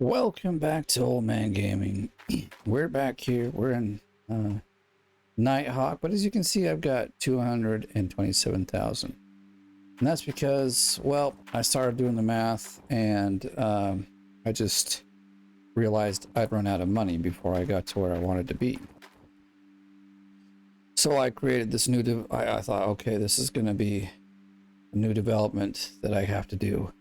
Welcome back to Old Man Gaming. We're back here. We're in Nighthawk, but as you can see, I've got 227,000. And that's because, well, I started doing the math and I just realized I'd run out of money before I got to where I wanted to be. So I created this new, I thought, okay, this is going to be a new development that I have to do.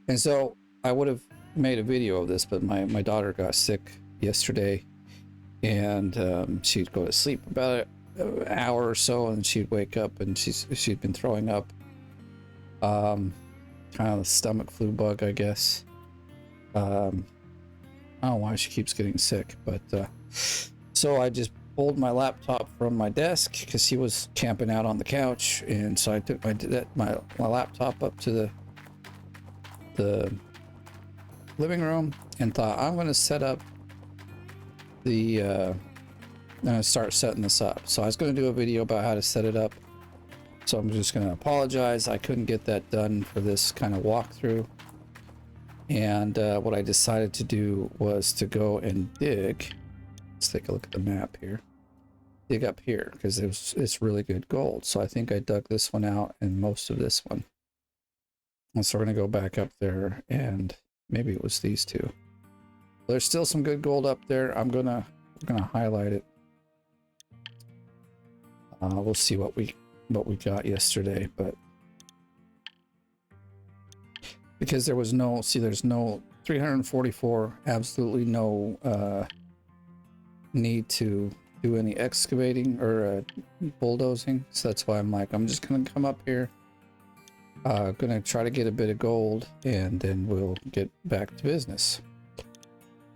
And so I would have made a video of this, but my daughter got sick yesterday, and she'd go to sleep about an hour or so, and she'd wake up and she'd been throwing up, kind of the stomach flu bug, I guess. I don't know why she keeps getting sick, but so I just pulled my laptop from my desk because she was camping out on the couch, and so I took my laptop up to the living room and thought, I'm going to set up the I'm going to start setting this up. So I was going to do a video about how to set it up, so I'm just going to apologize I couldn't get that done for this kind of walkthrough. And what I decided to do was to go and dig. Let's take a look at the map here. Dig up here because it's really good gold. So I think I dug this one out and most of this one. And so we're going to go back up there, and maybe it was these two. There's still some good gold up there. we're gonna highlight it. We'll see what we got yesterday, but because there was no, there's no 344, absolutely no need to do any excavating or bulldozing. So that's why I'm like, I'm just gonna come up here. Gonna try to get a bit of gold, and then we'll get back to business.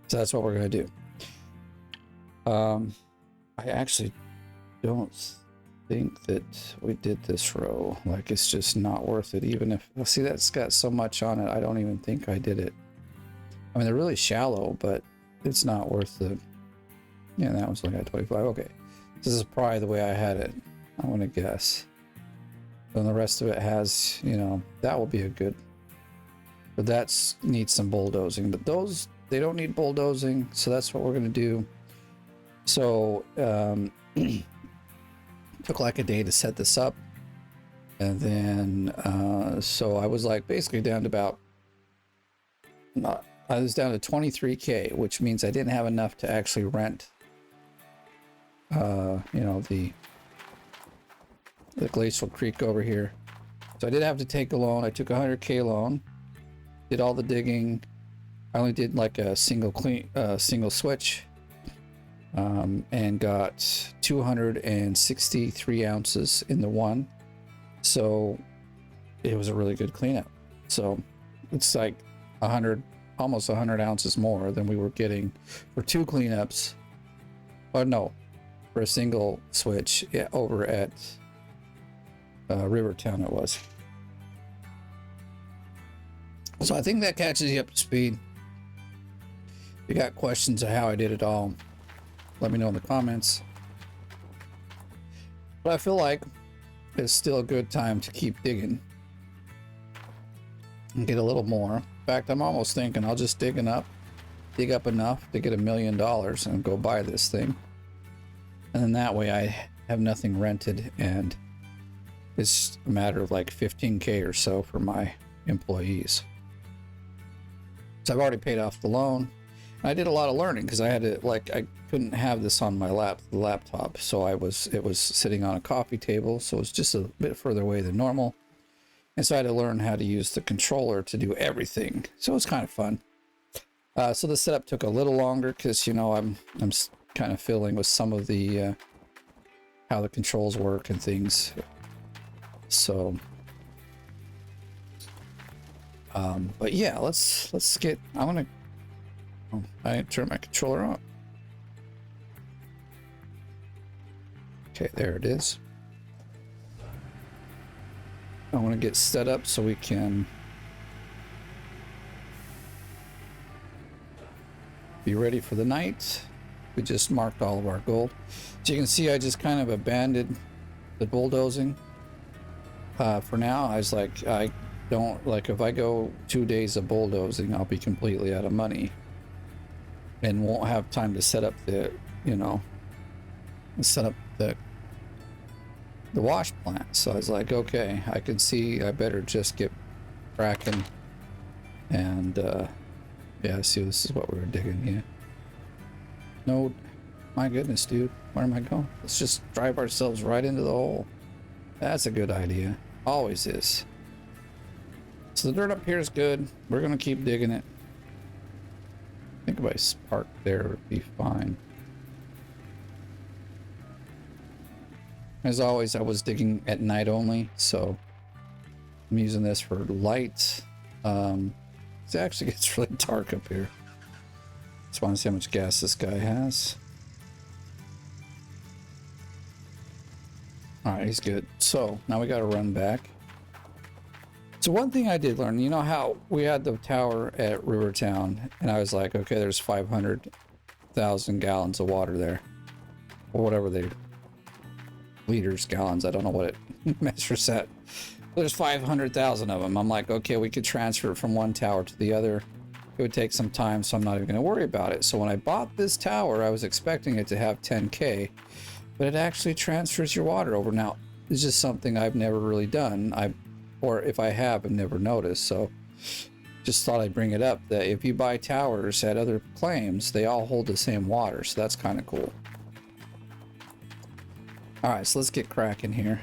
So that's what we're gonna do. I actually don't think that we did this row. Like, it's just not worth it. Even if, see, that's got so much on it, I don't even think I did it. I mean, they're really shallow, but it's not worth the. Yeah, that was like at 25. Okay, this is probably the way I had it, I want to guess. And the rest of it has, you know, that will be a good, but that's needs some bulldozing. But those, they don't need bulldozing, so that's what we're gonna do. So took like a day to set this up, and then so I was like basically down to about, I was down to 23K, which means I didn't have enough to actually rent you know, the glacial creek over here. So I did have to take a loan. I took a 100K loan, did all the digging. I only did like a single switch, and got 263 ounces in the one. So it was a really good cleanup. So it's like 100, almost 100 ounces more than we were getting for two cleanups. Or no, for a single switch, yeah, over at Rivertown it was. So I think that catches you up to speed. If you got questions of how I did it all, let me know in the comments. But I feel like it's still a good time to keep digging and get a little more. In fact, I'm almost thinking I'll just dig up enough to get $1 million and go buy this thing. And then that way I have nothing rented, and it's a matter of like 15K or so for my employees. So I've already paid off the loan. I did a lot of learning because I had to, like, I couldn't have this on my laptop, so it was sitting on a coffee table, so it's just a bit further away than normal. And so I had to learn how to use the controller to do everything. So it was kind of fun. So the setup took a little longer because, you know, I'm kind of fiddling with some of the how the controls work and things. So but yeah, let's get, I didn't turn my controller on. Okay, there it is. I want to get set up so we can be ready for the night. We just marked all of our gold. So you can see I just kind of abandoned the bulldozing for now. I was like, I don't, like, if I go 2 days of bulldozing, I'll be completely out of money and won't have time to set up the, you know, set up the wash plant. So I was like, okay, I can see I better just get cracking. And yeah, see, this is what we were digging here. No, my goodness, dude, where am I going? Let's just drive ourselves right into the hole. That's a good idea. Always is. So the dirt up here is good. We're gonna keep digging it. I think if I park there, it would be fine. As always, I was digging at night only, so I'm using this for light. It actually gets really dark up here. Just want to see how much gas this guy has. All right, he's good. So now we got to run back. So one thing I did learn, you know how we had the tower at Rivertown, and I was like, okay, there's 500,000 gallons of water there, or whatever they, liters, gallons, I don't know what it measures at. There's 500,000 of them. I'm like, okay, we could transfer it from one tower to the other. It would take some time, so I'm not even going to worry about it. So when I bought this tower, I was expecting it to have 10K, but it actually transfers your water over. Now, it's just something I've never really done. Or if I have, I've never noticed. So just thought I'd bring it up that if you buy towers at other claims, they all hold the same water. So that's kind of cool. All right, so let's get cracking here.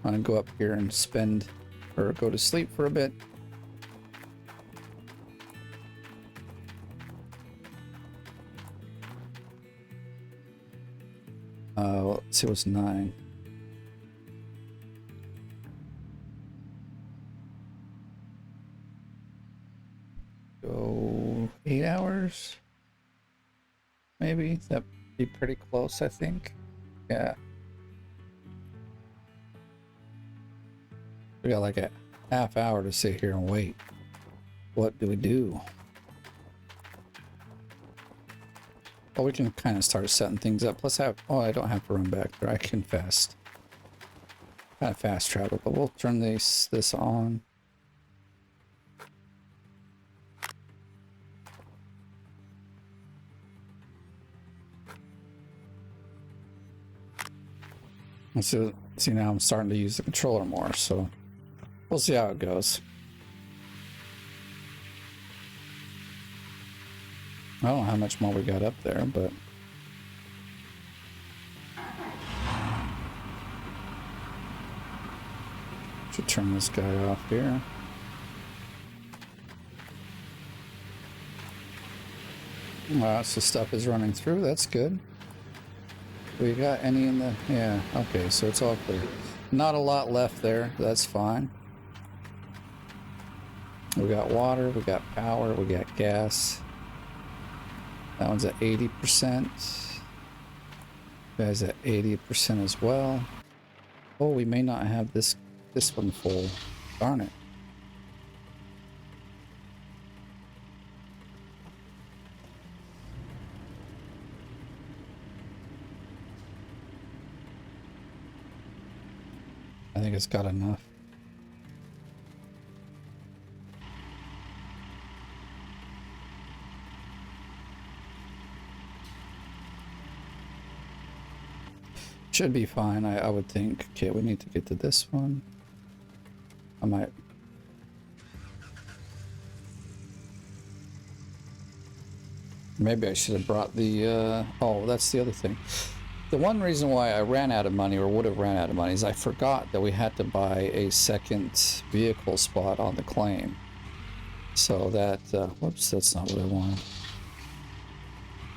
I'm gonna go up here and spend, or go to sleep for a bit. Let's see what's 9. Go 8 hours, maybe. That'd be pretty close, I think. Yeah. We got like a half hour to sit here and wait. What do we do? Well, we can kind of start setting things up. Plus, I don't have to run back there. I can kind of fast travel. But we'll turn this on. And so, see, now I'm starting to use the controller more. So we'll see how it goes. I don't know how much more we got up there, but should turn this guy off here. So stuff is running through. That's good. We got any in the... Yeah, okay, so it's all clear. Not a lot left there. That's fine. We got water, we got power, we got gas. That one's at 80%. Guy's at 80% as well. Oh, we may not have this one full. Darn it. I think it's got enough. Should be fine, I would think. Okay, we need to get to this one. I might... Maybe I should have brought the... Oh, that's the other thing. The one reason why I ran out of money, or would have ran out of money, is I forgot that we had to buy a second vehicle spot on the claim. So that... whoops, that's not what I wanted.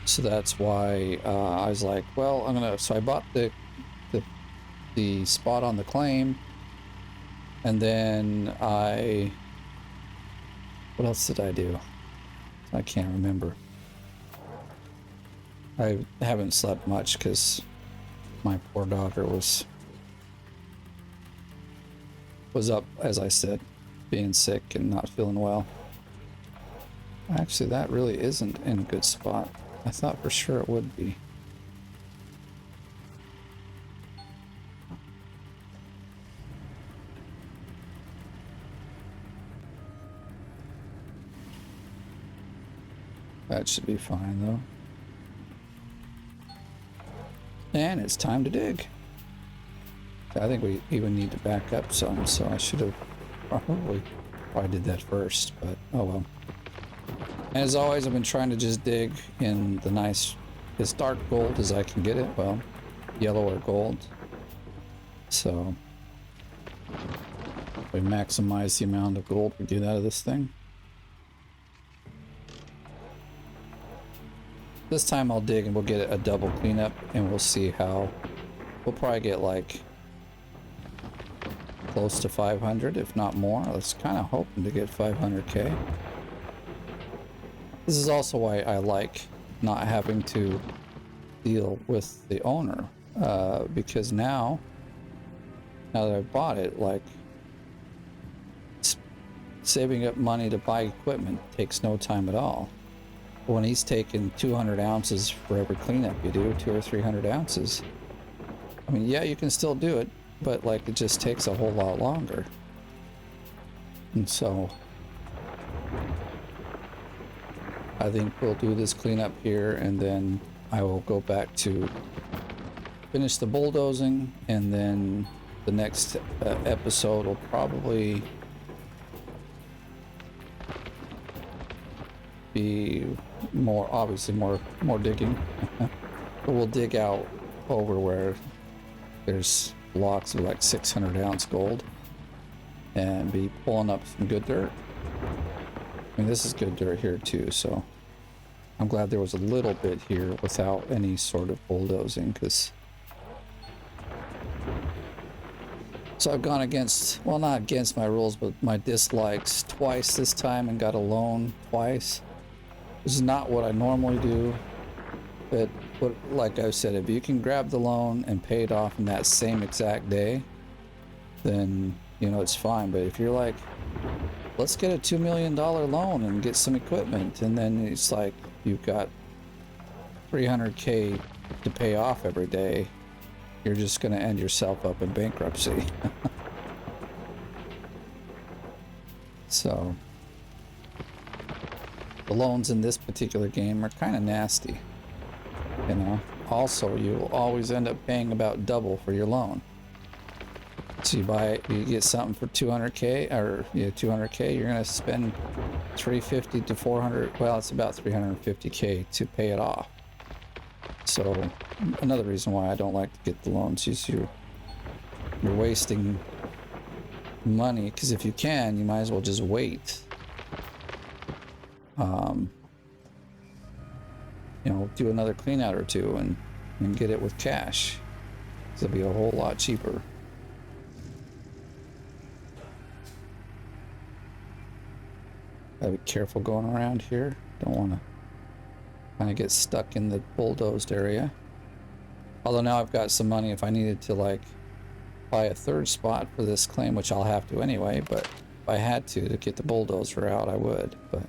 So that's why I was like, well, I'm gonna... So I bought the spot on the claim, and then what else did I do? I can't remember. I haven't slept much because my poor daughter was up, as I said, being sick and not feeling well. Actually, that really isn't in a good spot. I thought for sure it would be. That should be fine though. And it's time to dig. I think we even need to back up some, so I should have probably did that first, but oh well. And as always, I've been trying to just dig in the nice, as dark gold as I can get it. Well, yellow or gold. So we maximize the amount of gold we get out of this thing. This time I'll dig and we'll get a double cleanup and we'll see how. We'll probably get like close to 500, if not more. I was kind of hoping to get 500k. This is also why I like not having to deal with the owner, because now that I've bought it, like saving up money to buy equipment takes no time at all. When he's taking 200 ounces for every cleanup you do, 200 or 300 ounces. I mean, yeah, you can still do it, but like it just takes a whole lot longer. And so I think we'll do this cleanup here and then I will go back to finish the bulldozing, and then the next episode will probably be more, obviously more digging. But we'll dig out over where there's blocks of like 600 ounce gold and be pulling up some good dirt. I mean, this is good dirt here too, so I'm glad there was a little bit here without any sort of bulldozing, because so I've gone against, well, not against my rules, but my dislikes twice this time and got a loan twice. This is not what I normally do, but like I said, if you can grab the loan and pay it off in that same exact day, then, you know, it's fine. But if you're like, let's get a $2 million loan and get some equipment, and then it's like you've got 300k to pay off every day, you're just going to end yourself up in bankruptcy. So the loans in this particular game are kind of nasty, you know. Also, you'll always end up paying about double for your loan. So you get something for 200k, or 200k, you're gonna spend 350 to 400. Well, it's about 350k to pay it off. So another reason why I don't like to get the loans is you're wasting money, because if you can, you might as well just wait. You know, do another clean out or two and get it with cash. It'll be a whole lot cheaper. Gotta be careful going around here. Don't want to kind of get stuck in the bulldozed area. Although now I've got some money if I needed to like buy a third spot for this claim, which I'll have to anyway, but if I had to get the bulldozer out, I would. But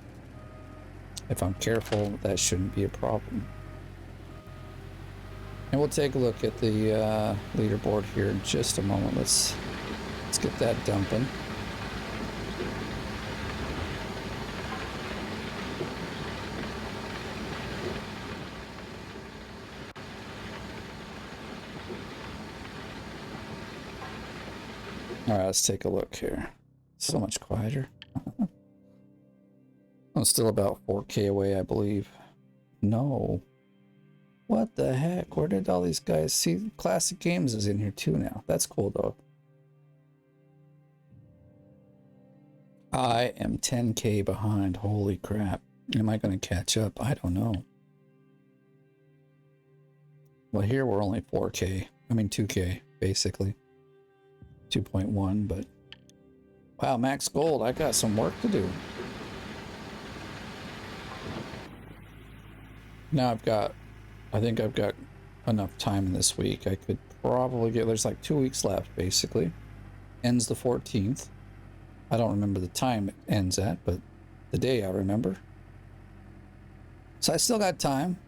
if I'm careful, that shouldn't be a problem. And we'll take a look at the leaderboard here in just a moment. Let's get that dumping. All right, let's take a look here. So much quieter. I'm still about 4k away, I believe. No. What the heck? Where did all these guys see? Classic Games is in here too now. That's cool though. I am 10k behind. Holy crap. Am I going to catch up? I don't know. Well, here we're only 4k. I mean 2k, basically. 2.1, but wow, max gold. I got some work to do. Now I think I've got enough time this week. I could probably get, there's like 2 weeks left basically. Ends the 14th. I don't remember the time it ends at, but the day I remember. So I still got time.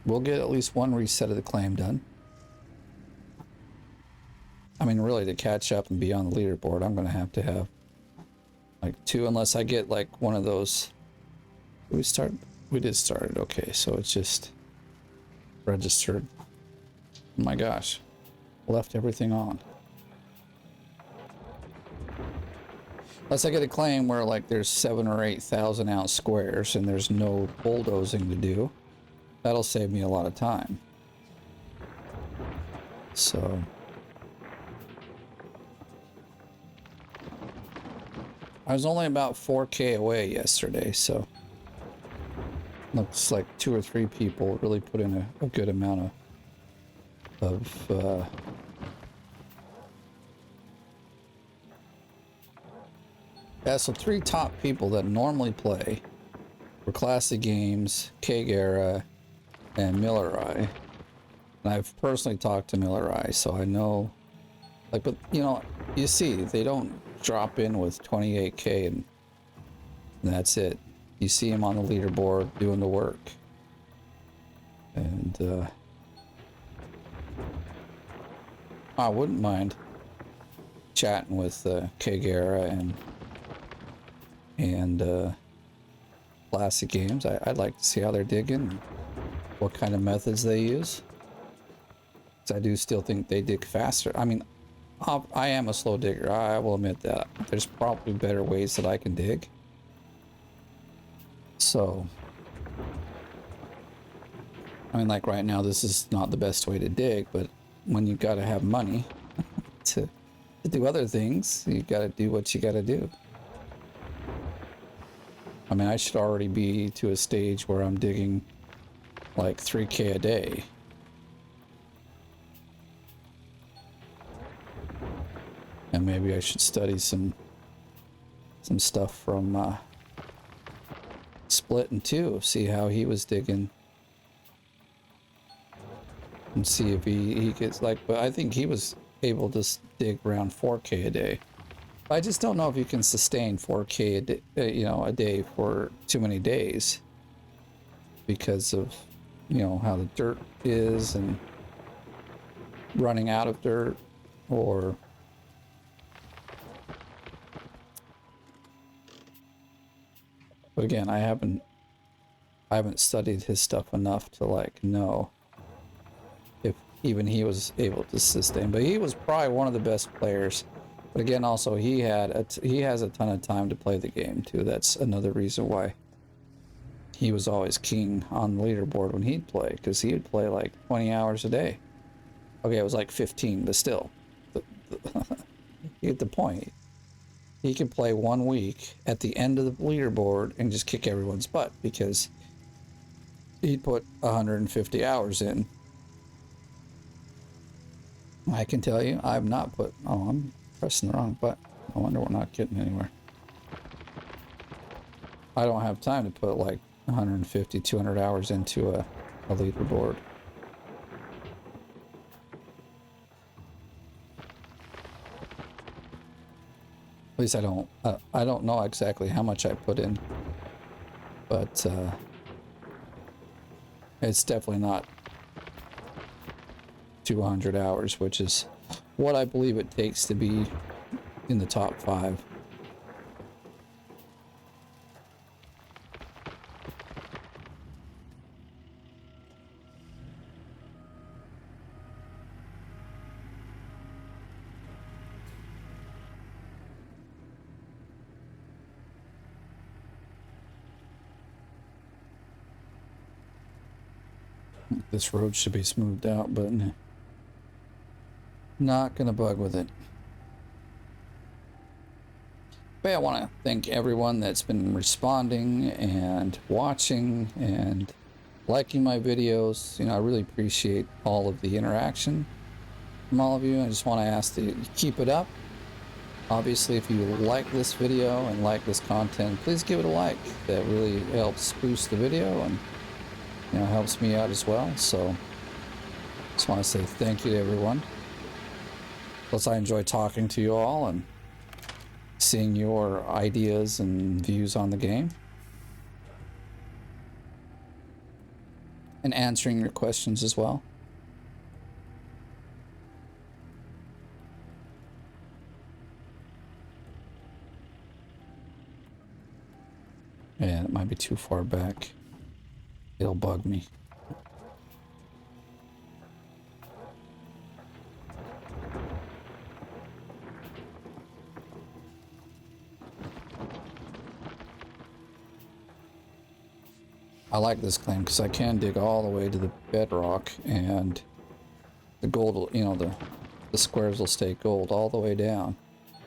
We'll get at least one reset of the claim done. I mean, really, to catch up and be on the leaderboard, I'm going to have like 2, unless I get like one of those Did we start? We did start it. Okay, so it's just registered. Oh my gosh, left everything on. Unless I get a claim where like there's 7,000 or 8,000 ounce squares and there's no bulldozing to do, that'll save me a lot of time. So I was only about 4K away yesterday, so looks like 2 or 3 people really put in a good amount of yeah, so 3 top people that normally play were Classic Games, Kagera, and Millerai. And I've personally talked to Millerai, so I know, like, but you know, you see, they don't drop in with 28K and that's it. You see him on the leaderboard doing the work. And I wouldn't mind chatting with Kagera and Classic Games. I'd like to see how they're digging and what kind of methods they use. Because I do still think they dig faster. I mean, I am a slow digger. I will admit that. There's probably better ways that I can dig. So, I mean, like right now, this is not the best way to dig, but when you gotta have money to do other things, you gotta do what you gotta do. I mean, I should already be to a stage where I'm digging like 3K a day. And maybe I should study some stuff from Split and 2, see how he was digging. And see if he gets like, but I think he was able to dig around 4K a day. I just don't know if you can sustain 4K a day, you know, a day for too many days because of, you know, how the dirt is and running out of dirt, or but again, I haven't studied his stuff enough to like know if even he was able to sustain. But he was probably one of the best players. But again, also he has a ton of time to play the game too. That's another reason why he was always king on the leaderboard when he'd play, because he would play like 20 hours a day. Okay, it was like 15, but still, you get the point. He can play 1 week at the end of the leaderboard and just kick everyone's butt because he'd put 150 hours in. I can tell you, I've not put. Oh, I'm pressing the wrong button. I wonder we're not getting anywhere. I don't have time to put like 150, 200 hours into a leaderboard. At least I don't know exactly how much I put in, but it's definitely not 200 hours, which is what I believe it takes to be in the top 5. This road should be smoothed out, but not gonna bug with it. But yeah, I want to thank everyone that's been responding and watching and liking my videos. You know, I really appreciate all of the interaction from all of you. I just want to ask that you keep it up. Obviously, if you like this video and like this content, please give it a like. That really helps boost the video and, you know, helps me out as well. So just want to say thank you to everyone. Plus, I enjoy talking to you all and seeing your ideas and views on the game and answering your questions as well. Yeah, it might be too far back. It'll bug me. I like this claim because I can dig all the way to the bedrock, and the gold, you know, the squares will stay gold all the way down,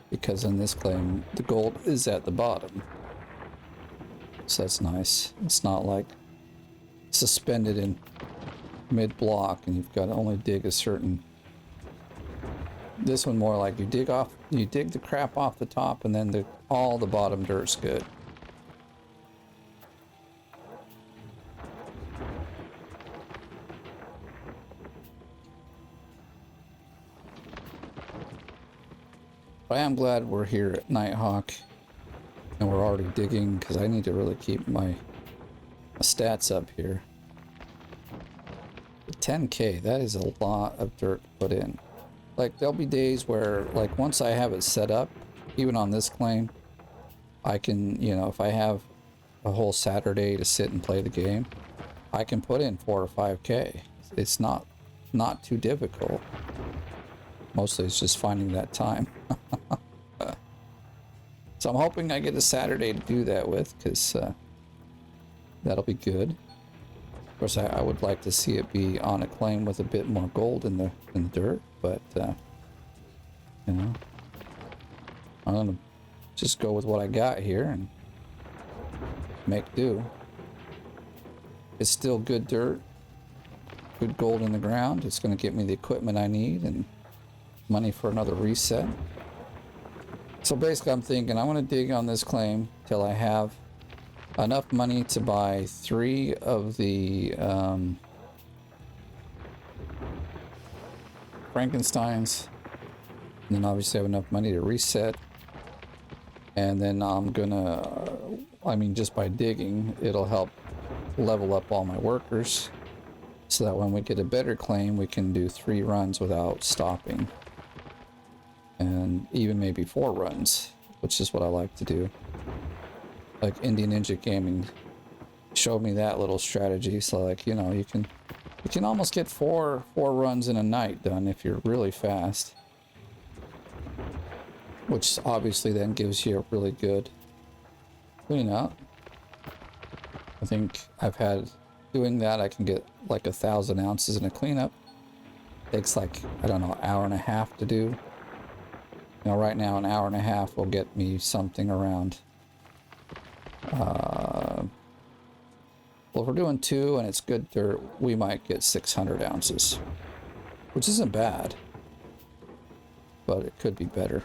because in this claim the gold is at the bottom. So that's nice. It's not like suspended in mid-block and you've got to only dig a certain... This one more like you dig the crap off the top, and then all the bottom dirt's good. But I am glad we're here at Nighthawk and we're already digging, because I need to really keep my stats up here. 10k, that is a lot of dirt to put in. Like, there'll be days where, like, once I have it set up, even on this claim, I can, you know, if I have a whole Saturday to sit and play the game, I can put in 4 or 5k. It's not too difficult. Mostly it's just finding that time. So I'm hoping I get a Saturday to do that with, because that'll be good. Of course, I would like to see it be on a claim with a bit more gold in the dirt, but you know, I'm gonna just go with what I got here and make do. It's still good dirt, good gold in the ground. It's gonna get me the equipment I need and money for another reset. So basically I'm thinking I want to dig on this claim till I have enough money to buy 3 of the Frankensteins, and then obviously have enough money to reset, and then I'm gonna, I mean, just by digging it'll help level up all my workers, so that when we get a better claim we can do 3 runs without stopping, and even maybe 4 runs, which is what I like to do. Like Indian Ninja Gaming showed me that little strategy. So, like, you know, you can almost get four runs in a night done if you're really fast, which obviously then gives you a really good clean up. I think I've had doing that, I can get like 1,000 ounces in a cleanup. Takes like, I don't know, an hour and a half to do. You know, right now an hour and a half will get me something around well, if we're doing 2 and it's good dirt, we might get 600 ounces, which isn't bad, but it could be better.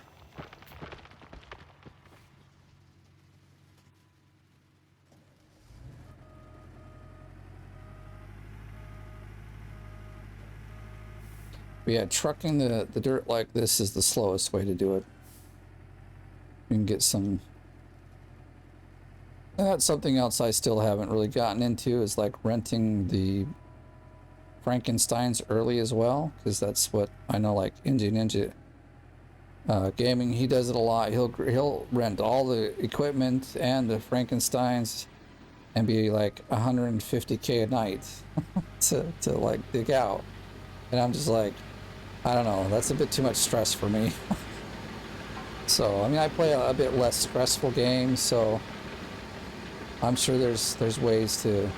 But yeah, trucking the dirt like this is the slowest way to do it. You can get some... That's something else I still haven't really gotten into, is like renting the Frankensteins early as well, because that's what I know, like Indian Ninja Gaming, he does it a lot. He'll rent all the equipment and the Frankensteins and be like 150k a night to like dig out, and I'm just like, I don't know, that's a bit too much stress for me. So I mean, I play a bit less stressful games, so I'm sure there's ways to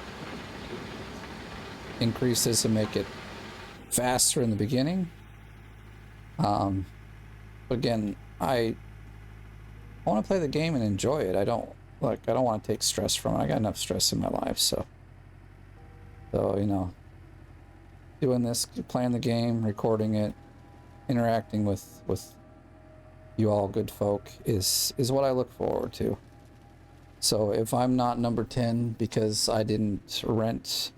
increase this and make it faster in the beginning. But again, I want to play the game and enjoy it. I don't want to take stress from it. I got enough stress in my life, so you know, doing this, playing the game, recording it, interacting with you all good folk is what I look forward to. So if I'm not number 10 because I didn't rent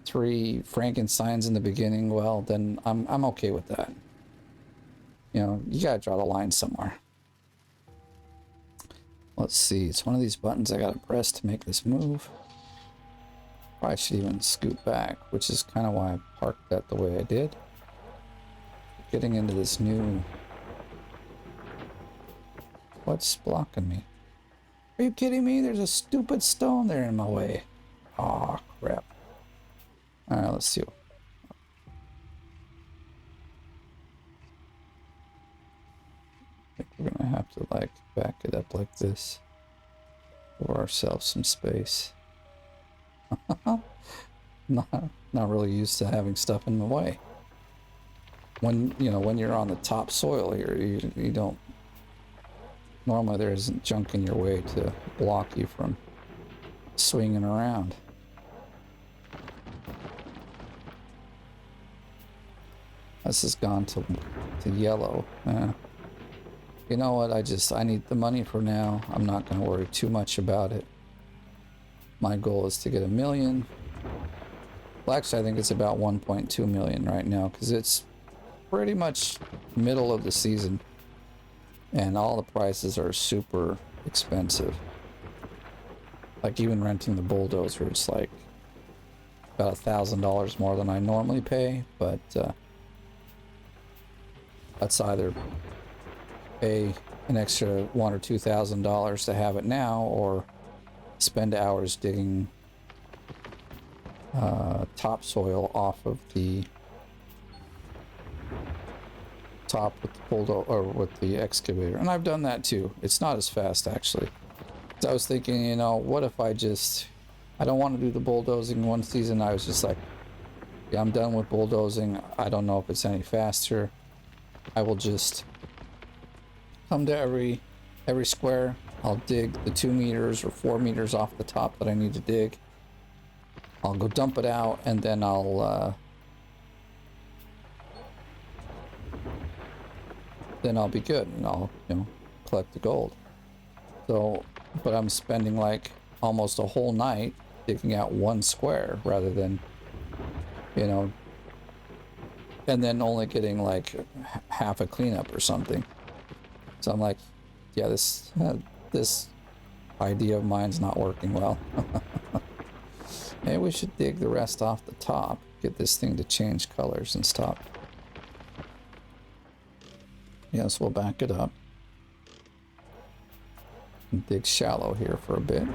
3 Frankensteins in the beginning, well, then I'm okay with that. You know, you gotta draw the line somewhere. Let's see, it's one of these buttons I gotta press to make this move. Probably should even scoot back, which is kind of why I parked that the way I did. Getting into this new... What's blocking me? Are you kidding me? There's a stupid stone there in my way. Aw, crap. Alright, let's see. I think we're gonna have to, like, back it up like this. Give ourselves some space. Not really used to having stuff in the way. When, you know, when you're on the top soil here, you don't... Normally there isn't junk in your way to block you from swinging around. This has gone to yellow. You know what? I need the money for now. I'm not going to worry too much about it. My goal is to get 1 million. Well, actually, I think it's about 1.2 million right now because it's pretty much middle of the season and all the prices are super expensive. Like even renting the bulldozer is like about $1,000 more than I normally pay, but that's either pay an extra $1,000 or $2,000 to have it now, or spend hours digging topsoil off of the top with the bulldozer or with the excavator. And I've done that too. It's not as fast actually. So I was thinking, you know, what if I don't want to do the bulldozing one season. I was just like, yeah, I'm done with bulldozing. I don't know if it's any faster. I will just come to every square. I'll dig the 2 meters or 4 meters off the top that I need to dig. I'll go dump it out, and then I'll be good, and I'll, you know, collect the gold. So, but I'm spending like almost a whole night digging out 1 square rather than, you know, and then only getting like half a cleanup or something. So I'm like, yeah, this idea of mine's not working well. Maybe we should dig the rest off the top, get this thing to change colors and stop. Yes, we'll back it up. And dig shallow here for a bit.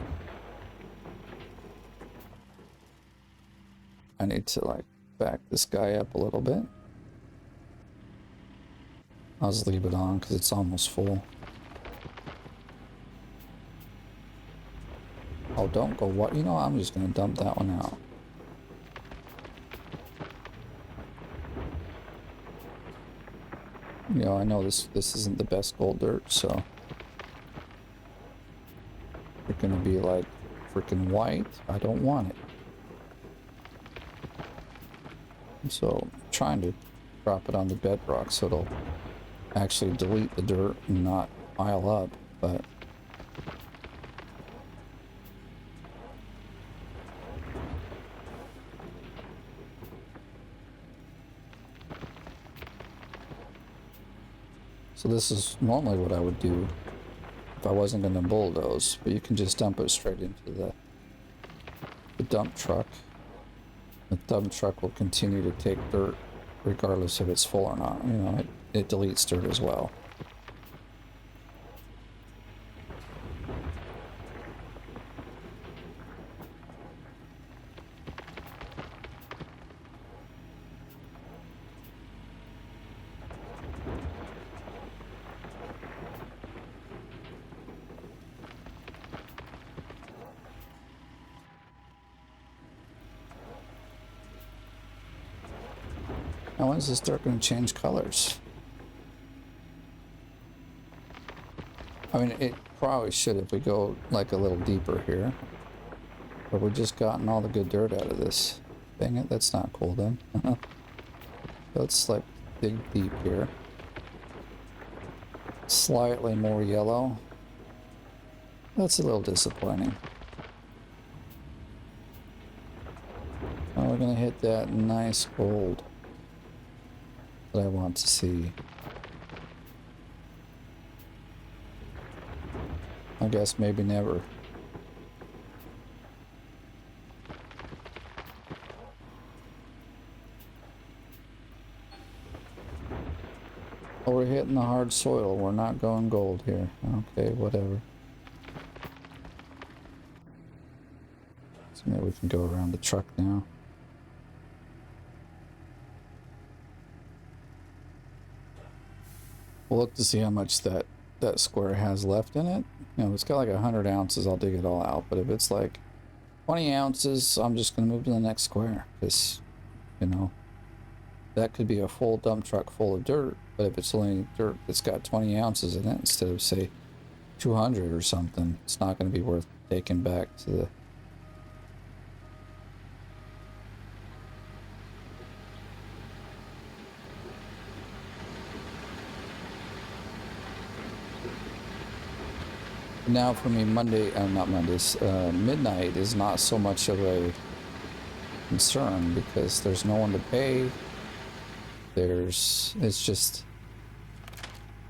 I need to like back this guy up a little bit. I'll just leave it on because it's almost full. Oh, don't go what? You know, I'm just gonna dump that one out. You know, I know this isn't the best gold dirt, so it's gonna be like freaking white. I don't want it. So I'm trying to drop it on the bedrock so it'll actually delete the dirt and not pile up, but so this is normally what I would do if I wasn't going to bulldoze, but you can just dump it straight into the dump truck. The dump truck will continue to take dirt regardless if it's full or not. You know, it deletes dirt as well. Now, when is this dirt going to change colors? I mean, it probably should if we go like a little deeper here. But we've just gotten all the good dirt out of this. Dang it, that's not cool then. Let's like dig deep here. Slightly more yellow. That's a little disappointing. Now we're going to hit that nice gold that I want to see. I guess maybe never. Oh, we're hitting the hard soil. We're not going gold here. Okay, whatever. So maybe we can go around the truck now. We'll look to see how much that square has left in it. You know, if it's got like 100 ounces, I'll dig it all out. But if it's like 20 ounces, I'm just going to move to the next square. Because, you know, that could be a full dump truck full of dirt. But if it's only dirt that's got 20 ounces in it instead of, say, 200 or something, it's not going to be worth taking back to the... Now for me, not Mondays, midnight is not so much of a concern because there's no one to pay. It's just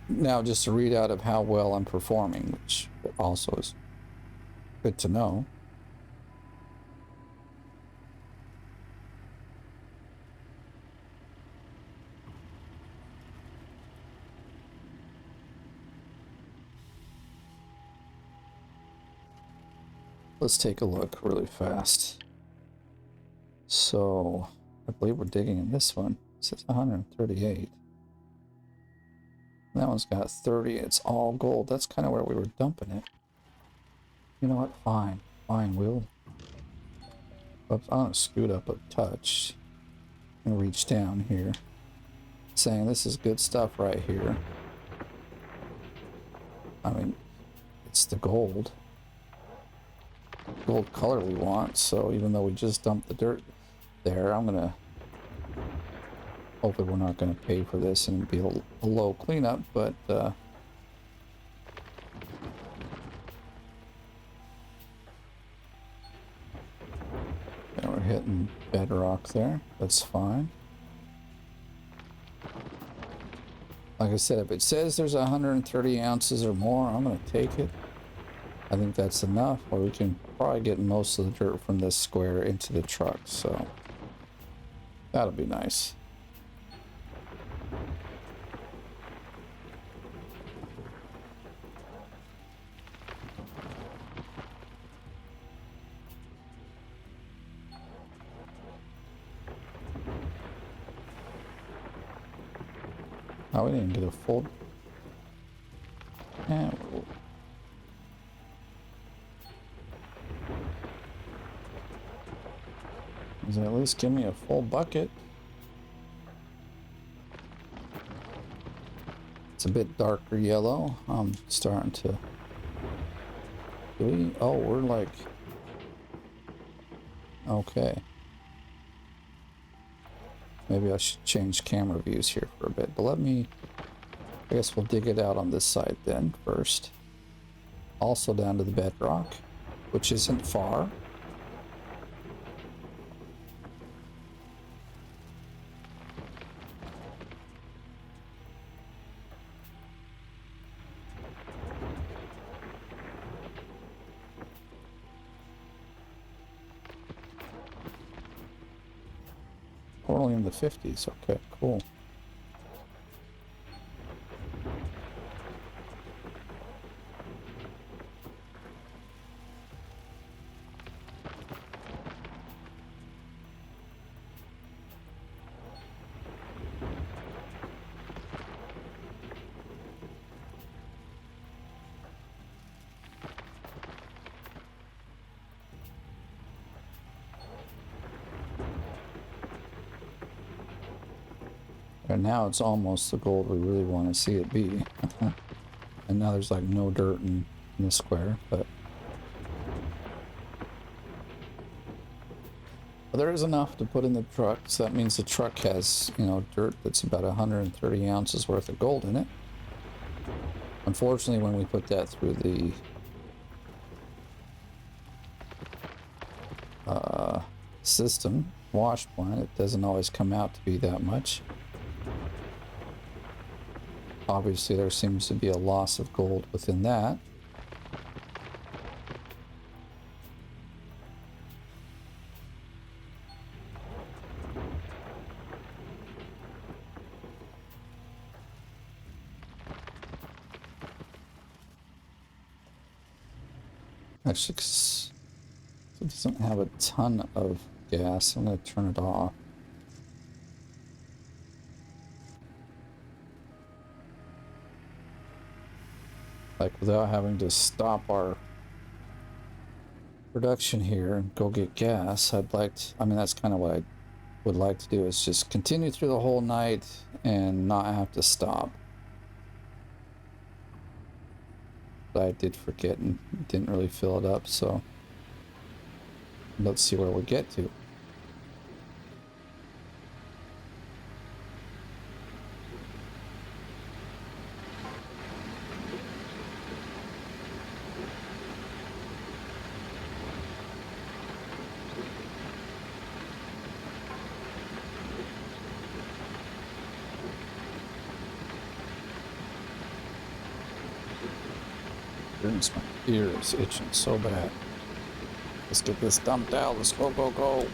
now just a readout of how well I'm performing, which also is good to know. Let's take a look really fast. So, I believe we're digging in this one. It says 138. That one's got 30. It's all gold. That's kind of where we were dumping it. You know what? Fine. Fine, we'll... Oops, I'm going to scoot up a touch and reach down here. Saying this is good stuff right here. I mean, it's the gold color we want, so even though we just dumped the dirt there, I'm gonna hopefully we're not gonna pay for this and be a low cleanup, but and we're hitting bedrock there. That's fine. Like I said, if it says there's 130 ounces or more, I'm gonna take it. I think that's enough, or we can probably get most of the dirt from this square into the truck, so that'll be nice. Oh, we didn't get a full... Yeah, does it at least give me a full bucket? It's a bit darker yellow. I'm starting to... Do we? Oh, we're like... Okay. Maybe I should change camera views here for a bit, but let me... I guess we'll dig it out on this side then first. Also down to the bedrock, which isn't far. We're only in the 50s. Okay, cool. And now it's almost the gold we really want to see it be. And now there's like no dirt in the square, but there is enough to put in the truck, so that means the truck has, you know, dirt that's about 130 ounces worth of gold in it. Unfortunately, when we put that through the system wash plant, it doesn't always come out to be that much. Obviously, there seems to be a loss of gold within that. Actually, So it doesn't have a ton of gas. I'm going to turn it off. Like without having to stop our production here and go get gas, I'd like to, I mean, that's kind of what I would like to do, is just continue through the whole night and not have to stop. But I did forget and didn't really fill it up, so let's see where we get to. Goodness, my ear is itching so bad. Let's get this dumped out. Let's go, go, go.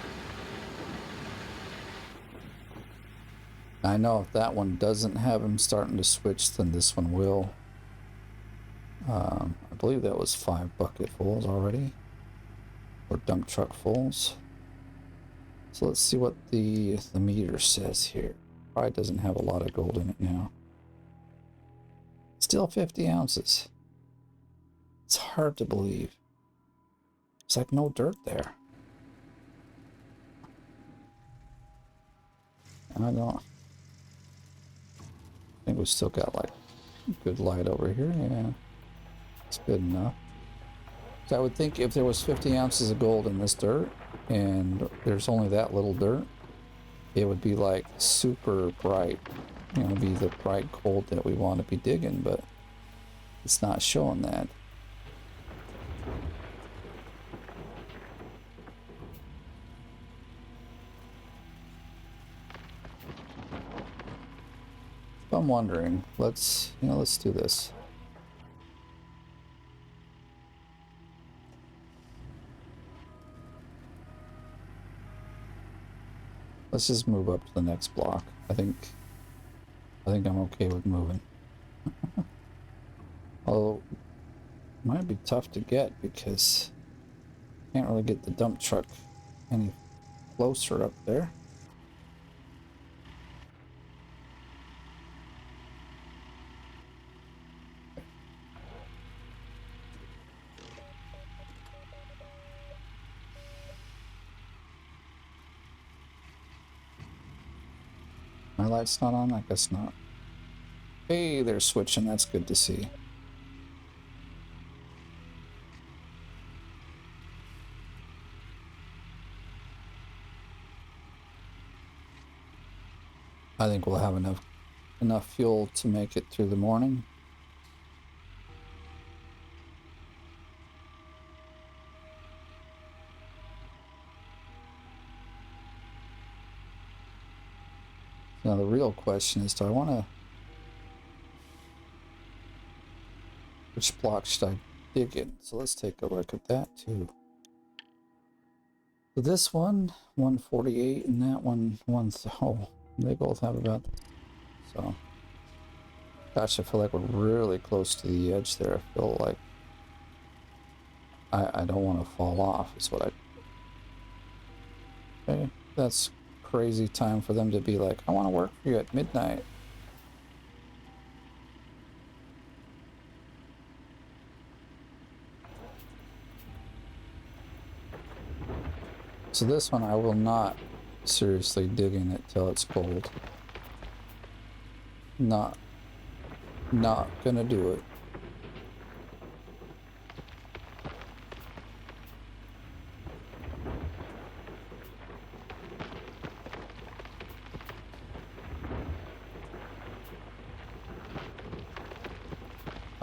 I know if that one doesn't have him starting to switch, then this one will. I believe that was 5 bucketfuls already, or dump truck fulls. So let's see what the meter says here. Probably doesn't have a lot of gold in it now. Still 50 ounces. It's hard to believe. It's like no dirt there. I don't think we still got like good light over here. Yeah, it's good enough. So I would think if there was 50 ounces of gold in this dirt and there's only that little dirt, it would be like super bright. You know, be the bright gold that we want to be digging, but it's not showing that. I'm wondering, let's do this. Let's just move up to the next block. I think I'm okay with moving. Although it might be tough to get because I can't really get the dump truck any closer up there. My light's not on? I guess not. Hey, they're switching. That's good to see. I think we'll have enough fuel to make it through the morning. Now the real question is, do I want to... Which block should I dig in? So let's take a look at that too. So this one, 148, and that one, oh, they both have about... So, gosh, I feel like we're really close to the edge there. I feel like I don't want to fall off, is what I... Okay, that's crazy time for them to be like, I want to work for you at midnight. So this one I will not seriously dig in it till it's gold. Not gonna do it.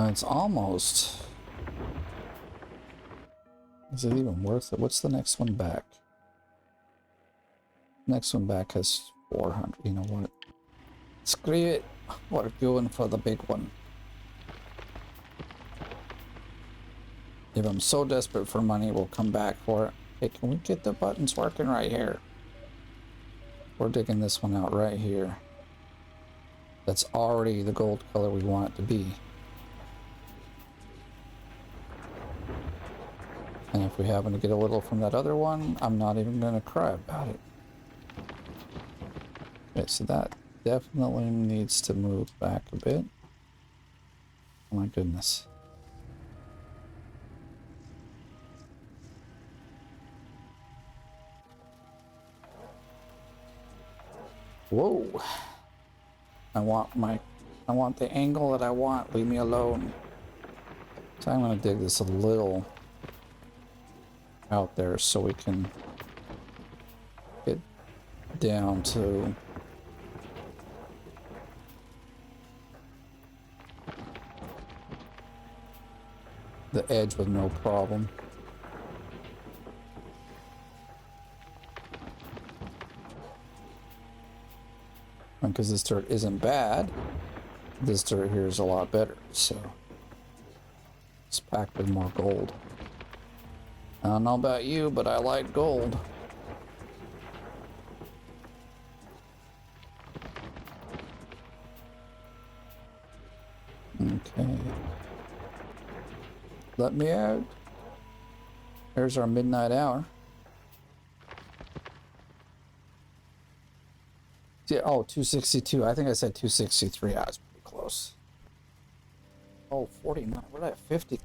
It's almost... Is it even worth it? What's the next one back? Next one back has 400. You know what? Screw it. We're going for the big one. If I'm so desperate for money, we'll come back for it. Hey, can we get the buttons working right here? We're digging this one out right here. That's already the gold color we want it to be. And if we happen to get a little from that other one, I'm not even going to cry about it. Okay, so that definitely needs to move back a bit. Oh my goodness. Whoa. I want the angle that I want. Leave me alone. So I'm going to dig this a little out there so we can get down to the edge with no problem. And because this dirt isn't bad, this dirt here is a lot better, so it's packed with more gold. I don't know about you, but I like gold. Okay. Let me out. There's our midnight hour. Yeah, oh, 262. I think I said 263. I was pretty close. Oh, 49. We're at 50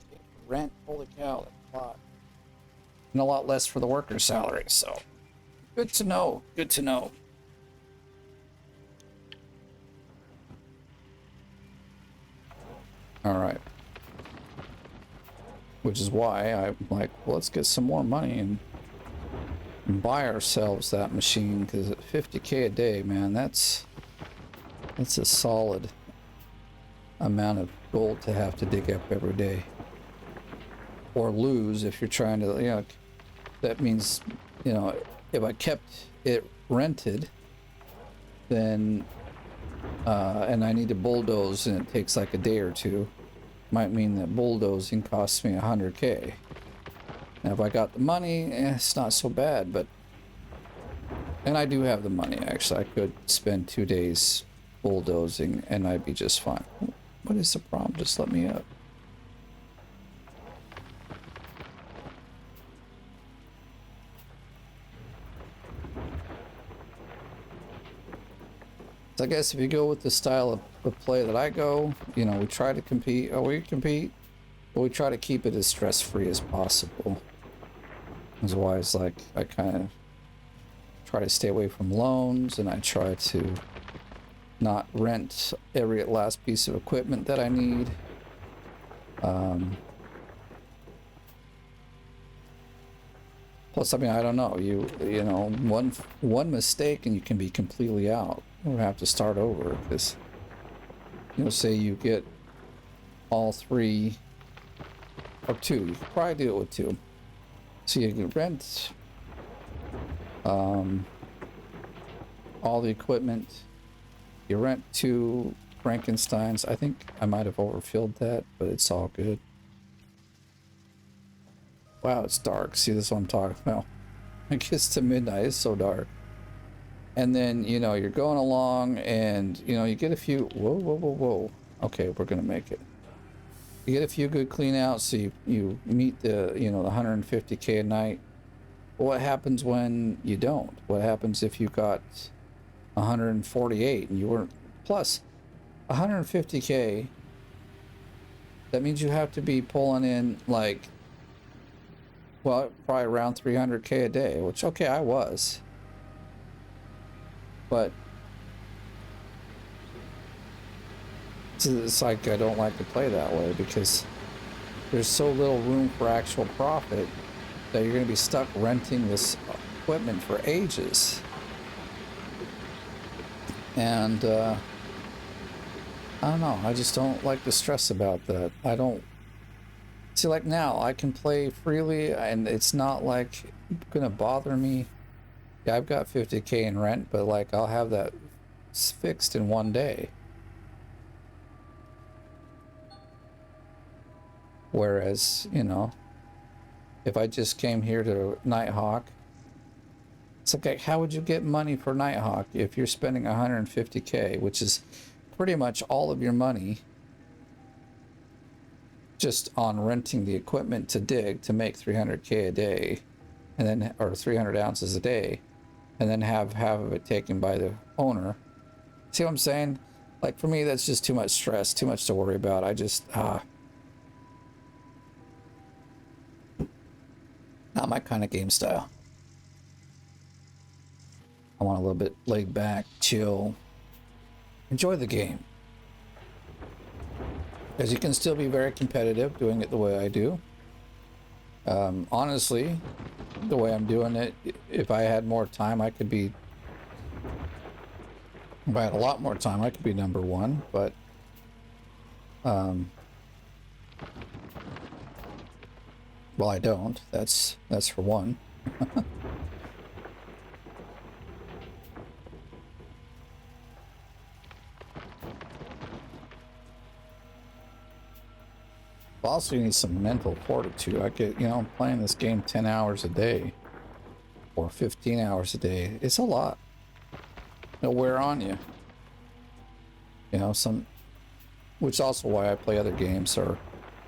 rent. Holy cow, that's a lot. And a lot less for the worker's salary, so good to know. Good to know. All right. Which is why I'm like, well, let's get some more money and buy ourselves that machine, because at 50K a day, man, that's a solid amount of gold to have to dig up every day, or lose if you're trying to, you know, that means, you know, if I kept it rented, then and I need to bulldoze and it takes like a day or two, might mean that bulldozing costs me 100K. Now, if I got the money, it's not so bad, but... And I do have the money, actually. I could spend 2 days bulldozing, and I'd be just fine. What is the problem? Just let me up. So I guess if you go with the style of play that I go, you know, we try to compete. Oh, we compete, but we try to keep it as stress-free as possible. Otherwise, like, I kind of try to stay away from loans, and I try to not rent every last piece of equipment that I need. Plus, I mean, I don't know. You know, one mistake and you can be completely out. You have to start over, because, you know, say you get all three, or two. You could probably do it with two. So you can rent all the equipment. You rent 2 Frankensteins. I think I might have overfilled that, but it's all good. Wow, it's dark. See, this is what I'm talking about. It gets to midnight. It's so dark. And then, you know, you're going along and, you know, you get a few... Whoa, whoa, whoa, whoa. Okay, we're going to make it. You get a few good clean outs, so you meet the, you know, the 150K a night. But what happens when you don't? What happens if you got 148 and you weren't... Plus, 150K, that means you have to be pulling in, like, well, probably around 300K a day, which, okay, I was. But it's like I don't like to play that way, because there's so little room for actual profit that you're going to be stuck renting this equipment for ages. And I don't know, I just don't like the stress about that. I don't see, like, now I can play freely and it's not like gonna bother me. Yeah, I've got 50K in rent, but like I'll have that fixed in one day. Whereas, you know, if I just came here to Nighthawk, it's like, how would you get money for Nighthawk if you're spending 150K, which is pretty much all of your money just on renting the equipment to dig to make 300K a day, and then, or 300 ounces a day, and then have half of it taken by the owner. See what I'm saying? Like, for me, that's just too much stress, too much to worry about. I just, not my kind of game style. I want a little bit laid back, chill, enjoy the game. Because you can still be very competitive doing it the way I do. Honestly, the way I'm doing it, if I had more time, I could be... If I had a lot more time, I could be number one, but... well, I don't. That's for one. Also, you need some mental fortitude. I get, you know, I'm playing this game 10 hours a day or 15 hours a day. It's a lot. It'll wear on you. You know, which is also why I play other games, or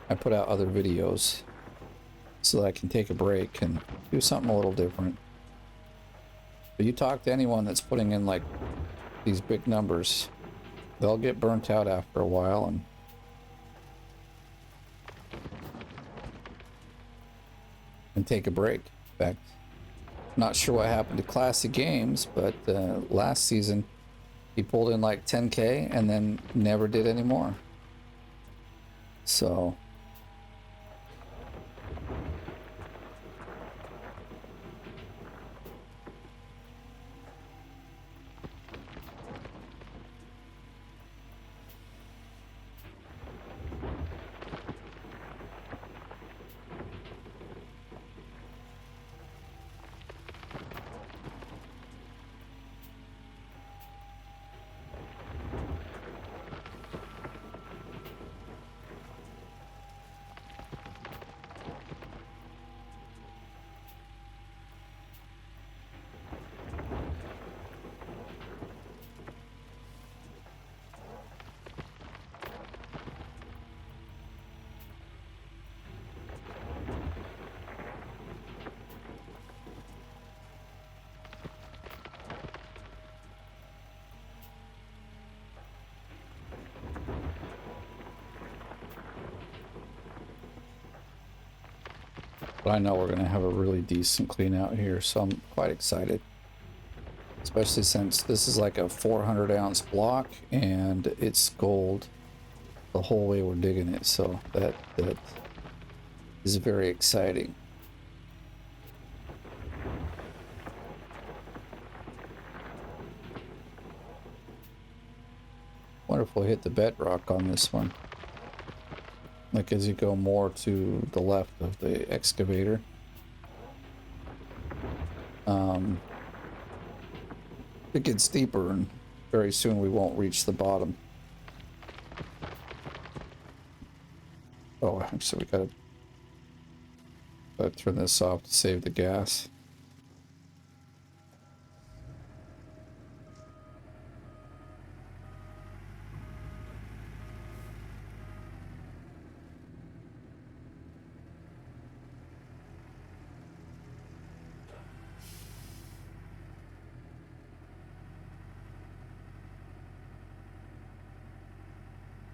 I put out other videos so that I can take a break and do something a little different. But you talk to anyone that's putting in like these big numbers, they'll get burnt out after a while and take a break. In fact, not sure what happened to Classic Games, but last season he pulled in like 10K and then never did any more. So but I know we're going to have a really decent clean out here, so I'm quite excited. Especially since this is like a 400 ounce block and it's gold the whole way we're digging it, so that is very exciting. Wonder if we'll hit the bedrock on this one. Like as you go more to the left of the excavator. It gets deeper and very soon we won't reach the bottom. Oh, actually we gotta turn this off to save the gas.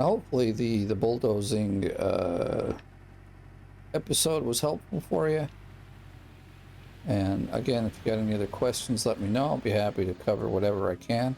Hopefully the bulldozing episode was helpful for you. And again, if you got any other questions, let me know. I'll be happy to cover whatever I can.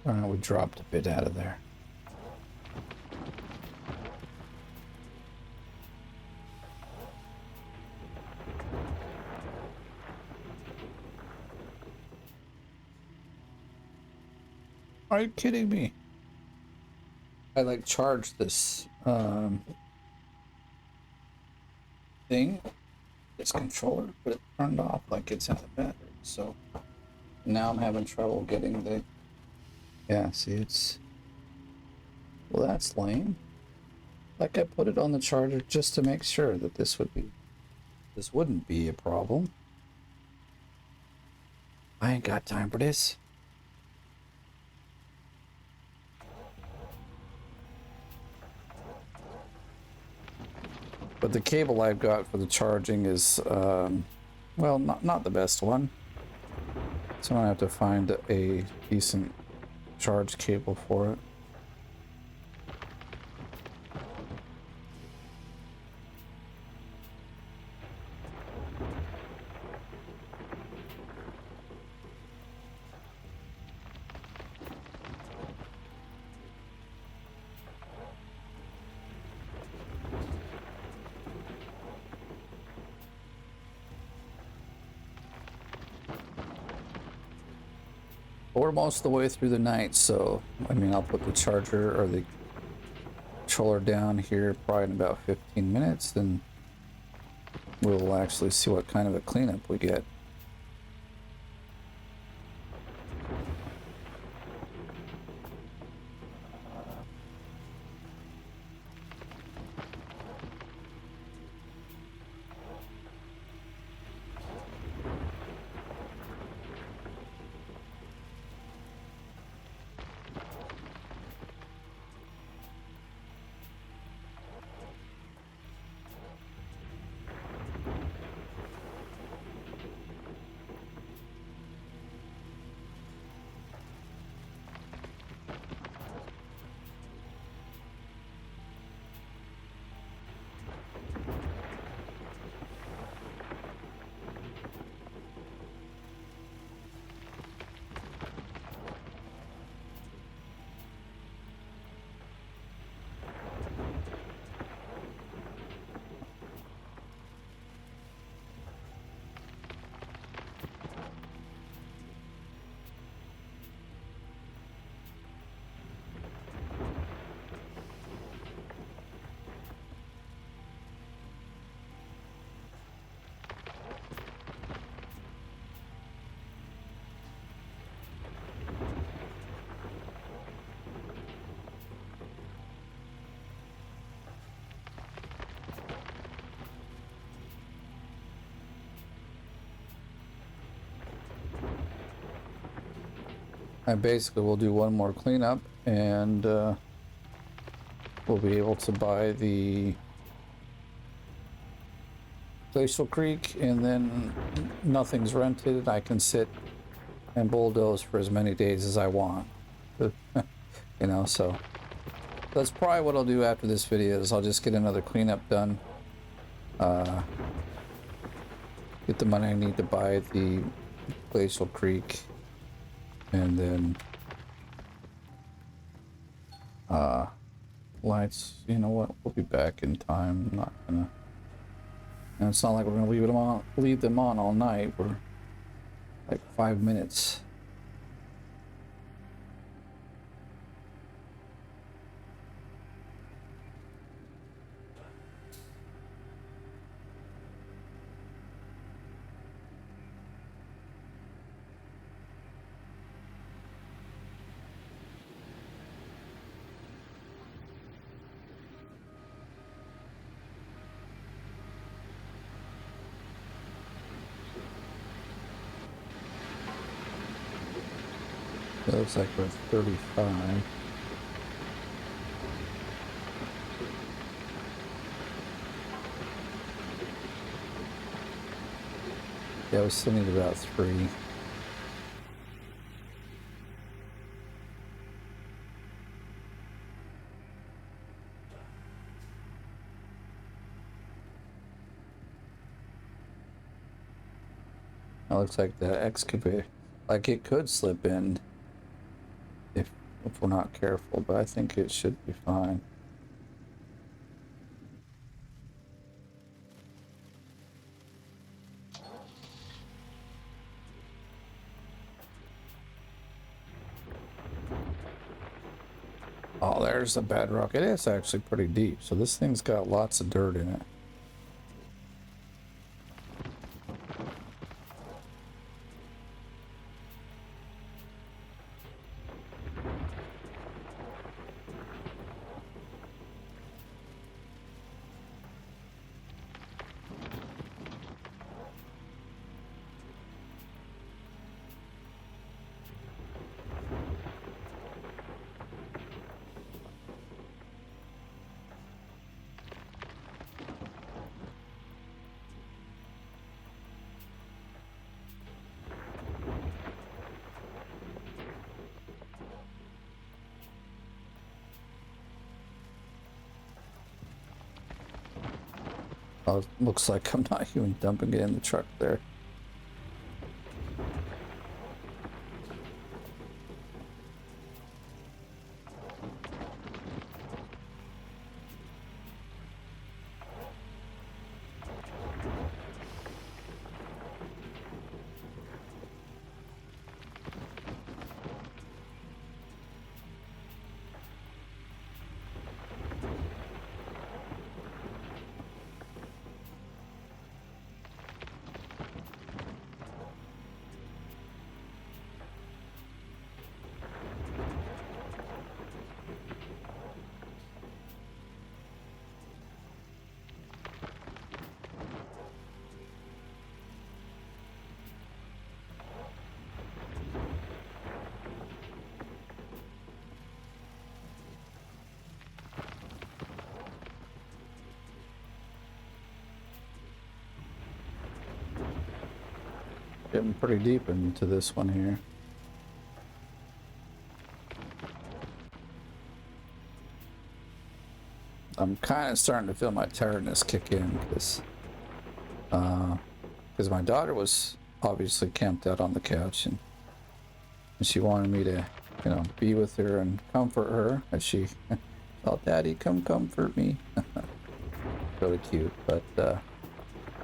We dropped a bit out of there. Are you kidding me? I like charged this thing, this controller, but it turned off like it's out of battery. So now I'm having trouble getting the. Yeah, see, it's. Well, that's lame. Like I put it on the charger just to make sure that this wouldn't be a problem. I ain't got time for this. But the cable I've got for the charging is, well, not the best one. So I'm gonna have to find a decent charge cable for it. We're most of the way through the night, so I mean, I'll put the charger or the controller down here probably in about 15 minutes, then we'll actually see what kind of a cleanup we get. I basically will do one more cleanup and we'll be able to buy the Glacial Creek, and then nothing's rented. I can sit and bulldoze for as many days as I want. You know, so that's probably what I'll do after this video is I'll just get another cleanup done. Get the money I need to buy the Glacial Creek, and then lights, you know what, we'll be back in time. I'm not gonna, and it's not like we're gonna leave them on all night. We're like 5 minutes. It looks like we're at 35. Yeah, I was sitting at about 3. It looks like the excavator, like it could slip in if if we're not careful, but I think it should be fine. Oh, there's the bedrock. It is actually pretty deep, so this thing's got lots of dirt in it. Oh, it looks like I'm not even dumping it in the truck there. Getting pretty deep into this one here. I'm kind of starting to feel my tiredness kick in because my daughter was obviously camped out on the couch and she wanted me to, you know, be with her and comfort her as she felt, "Daddy, come comfort me." Really cute. But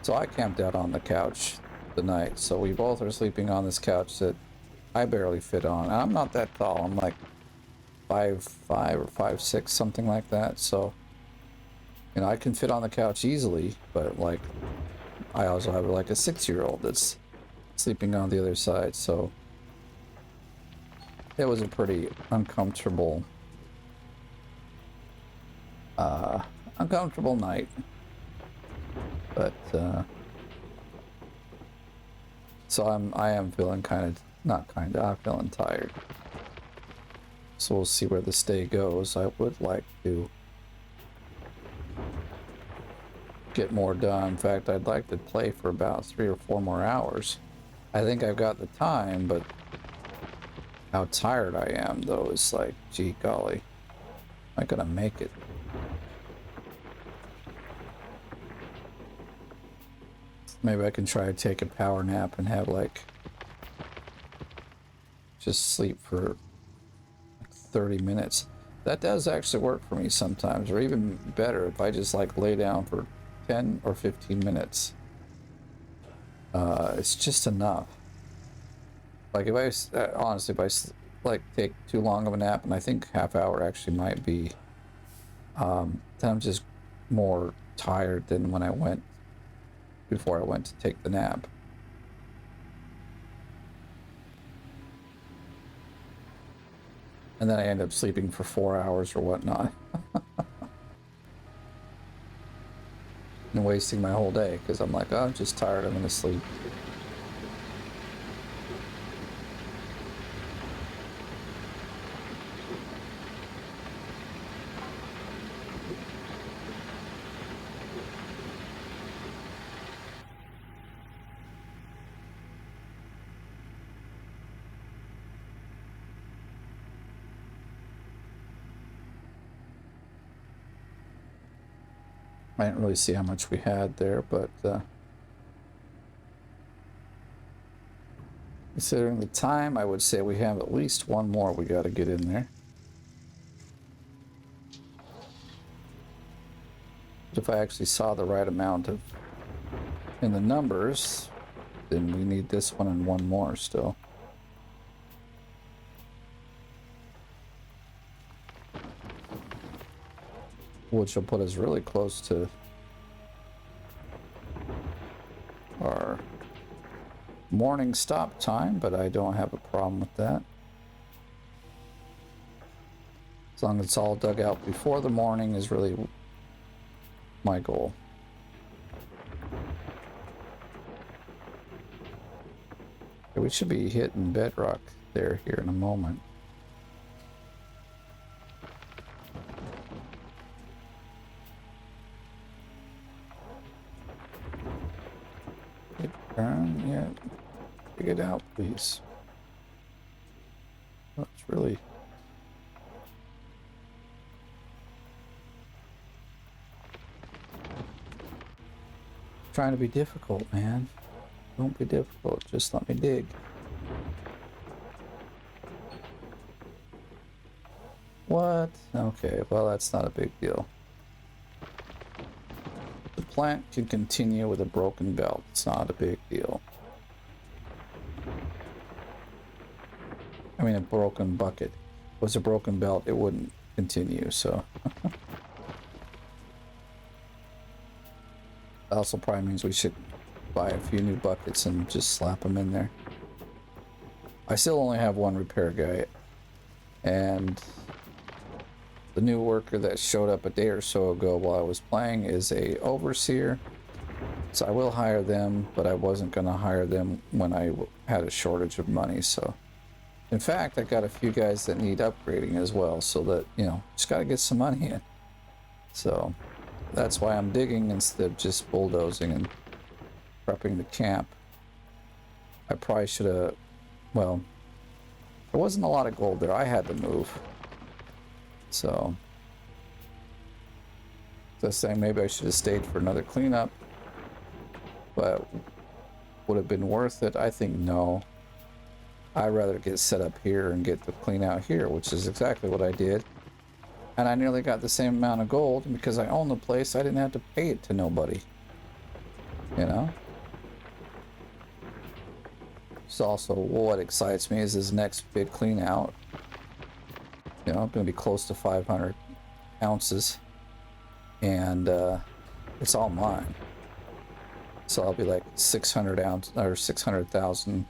so I camped out on the couch the night, so we both are sleeping on this couch that I barely fit on. I'm not that tall. I'm like 5'5" or 5'6", something like that. So, you know, I can fit on the couch easily, but like I also have like a 6-year-old that's sleeping on the other side, so it was a pretty uncomfortable night. But so I am feeling I'm feeling tired. So we'll see where this day goes. I would like to get more done. In fact, I'd like to play for about 3 or 4 more hours. I think I've got the time, but how tired I am though is like, gee golly, am I gonna make it? Maybe I can try to take a power nap and have like just sleep for 30 minutes. That does actually work for me sometimes, or even better if I just like lay down for 10 or 15 minutes. It's just enough. Like if I honestly, if I like take too long of a nap, and I think half hour actually might be, then I'm just more tired than when I went before I went to take the nap. And then I end up sleeping for 4 hours or whatnot. And wasting my whole day because I'm like, oh, I'm just tired, I'm gonna sleep. I didn't really see how much we had there, but considering the time, I would say we have at least one more we got to get in there. But if I actually saw the right amount of in the numbers, then we need this one and one more still. Which will put us really close to our morning stop time, but I don't have a problem with that. As long as it's all dug out before the morning is really my goal. Okay, we should be hitting bedrock there here in a moment. Turn, yeah. Dig it out, please. That's really... trying to be difficult, man. Don't be difficult, just let me dig. What? Okay, well that's not a big deal. The plant can continue with a broken belt. It's not a big deal. I mean, a broken bucket. If it was a broken belt, it wouldn't continue, so. Also probably means we should buy a few new buckets and just slap them in there. I still only have one repair guy, and the new worker that showed up a day or so ago while I was playing is a overseer, so I will hire them, but I wasn't going to hire them when I had a shortage of money. So in fact, I got a few guys that need upgrading as well, so that, you know, just got to get some money in. So that's why I'm digging instead of just bulldozing and prepping the camp. I probably should have, well, there wasn't a lot of gold there. I had to move. So just saying, maybe I should have stayed for another cleanup, but would have been worth it? I think no. I'd rather get set up here and get the clean out here, which is exactly what I did. And I nearly got the same amount of gold, and because I own the place, I didn't have to pay it to nobody. You know? So also, what excites me is this next big clean out. You know, I'm going to be close to 500 ounces, and it's all mine. So I'll be like 600 ounce or 600,000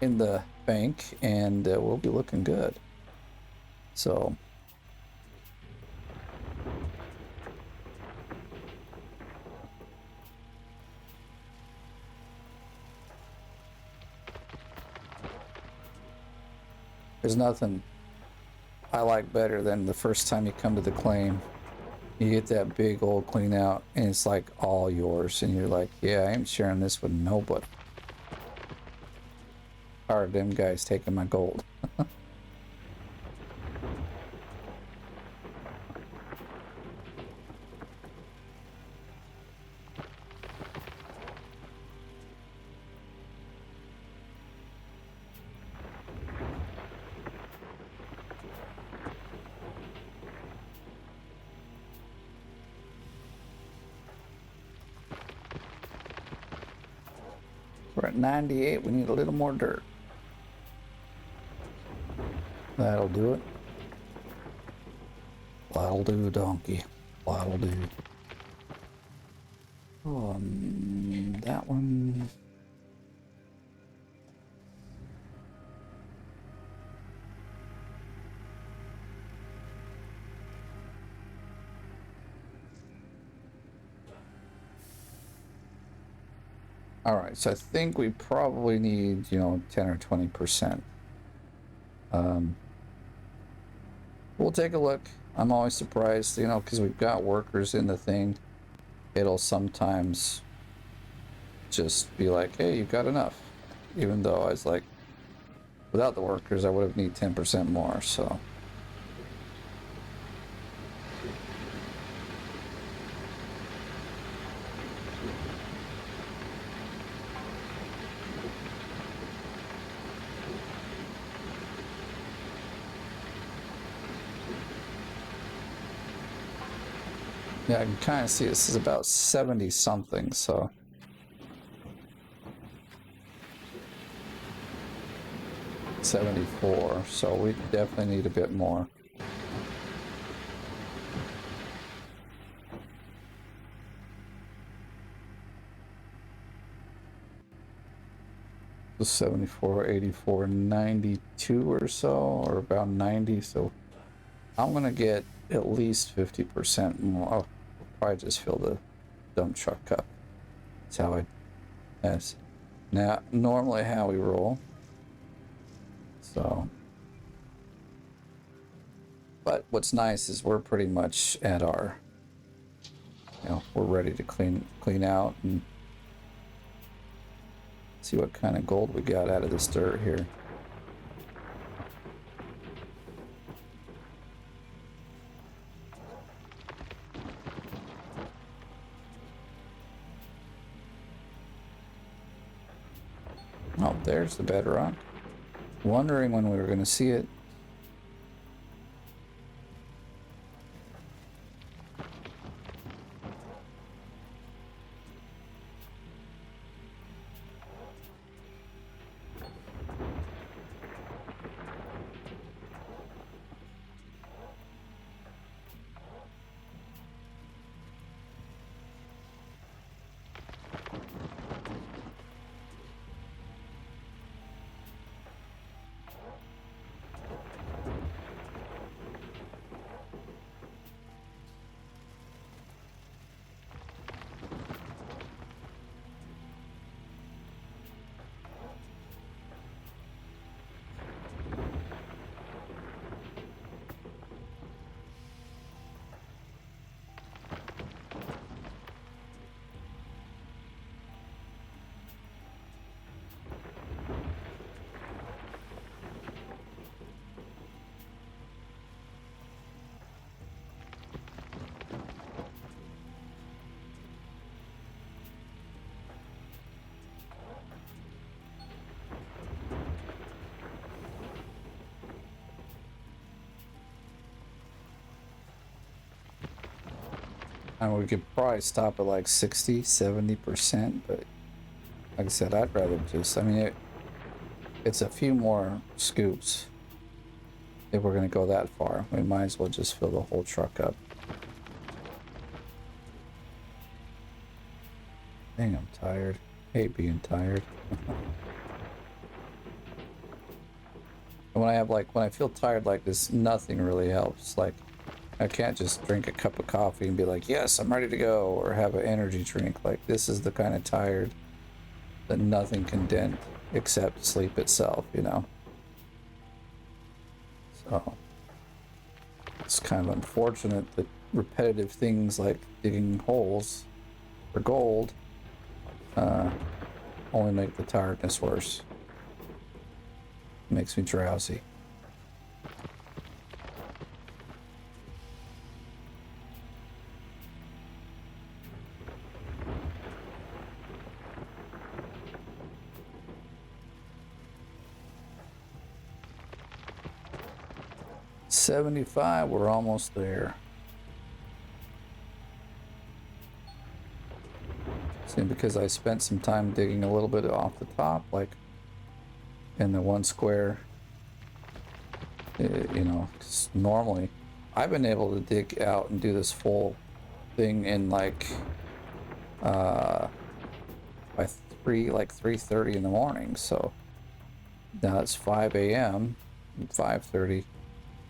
in the bank, and we'll be looking good. So there's nothing I like better than the first time you come to the claim, you get that big old clean out and it's like all yours, and you're like, yeah, I ain't sharing this with nobody. Are them guys taking my gold? We're at 98. We need a little more dirt. That'll do it. That'll do, donkey. That'll do. That one. All right, so I think we probably need, you know, 10 or 20%. We'll take a look. I'm always surprised, you know, because we've got workers in the thing. It'll sometimes just be like, hey, you've got enough. Even though I was like, without the workers, I would have need 10% more, so. Yeah, I can kind of see this is about 70 something, so. $74, so we definitely need a bit more. So 74, 84, 92 or so, or about 90, so I'm gonna get at least 50% more. I'll probably just fill the dump truck up. That's how that's now normally how we roll. So, but what's nice is we're pretty much at our, we're ready to clean out and see what kind of gold we got out of this dirt here. Oh, there's the bedrock. Wondering when we were going to see it. And we could probably stop at like 60, 70%, but like I said, I'd rather just, I mean, it's a few more scoops. If we're going to go that far, we might as well just fill the whole truck up. Dang, I'm tired. Hate being tired. And when I feel tired like this, nothing really helps. Like, I can't just drink a cup of coffee and be like, yes, I'm ready to go, or have an energy drink. Like, this is the kind of tired that nothing can dent except sleep itself, So, it's kind of unfortunate that repetitive things like digging holes for gold only make the tiredness worse. It makes me drowsy. $75, we're almost there. See, because I spent some time digging a little bit off the top, like in the one square, normally I've been able to dig out and do this full thing in like by 3:30 in the morning. So now it's 5 a.m. 5:30.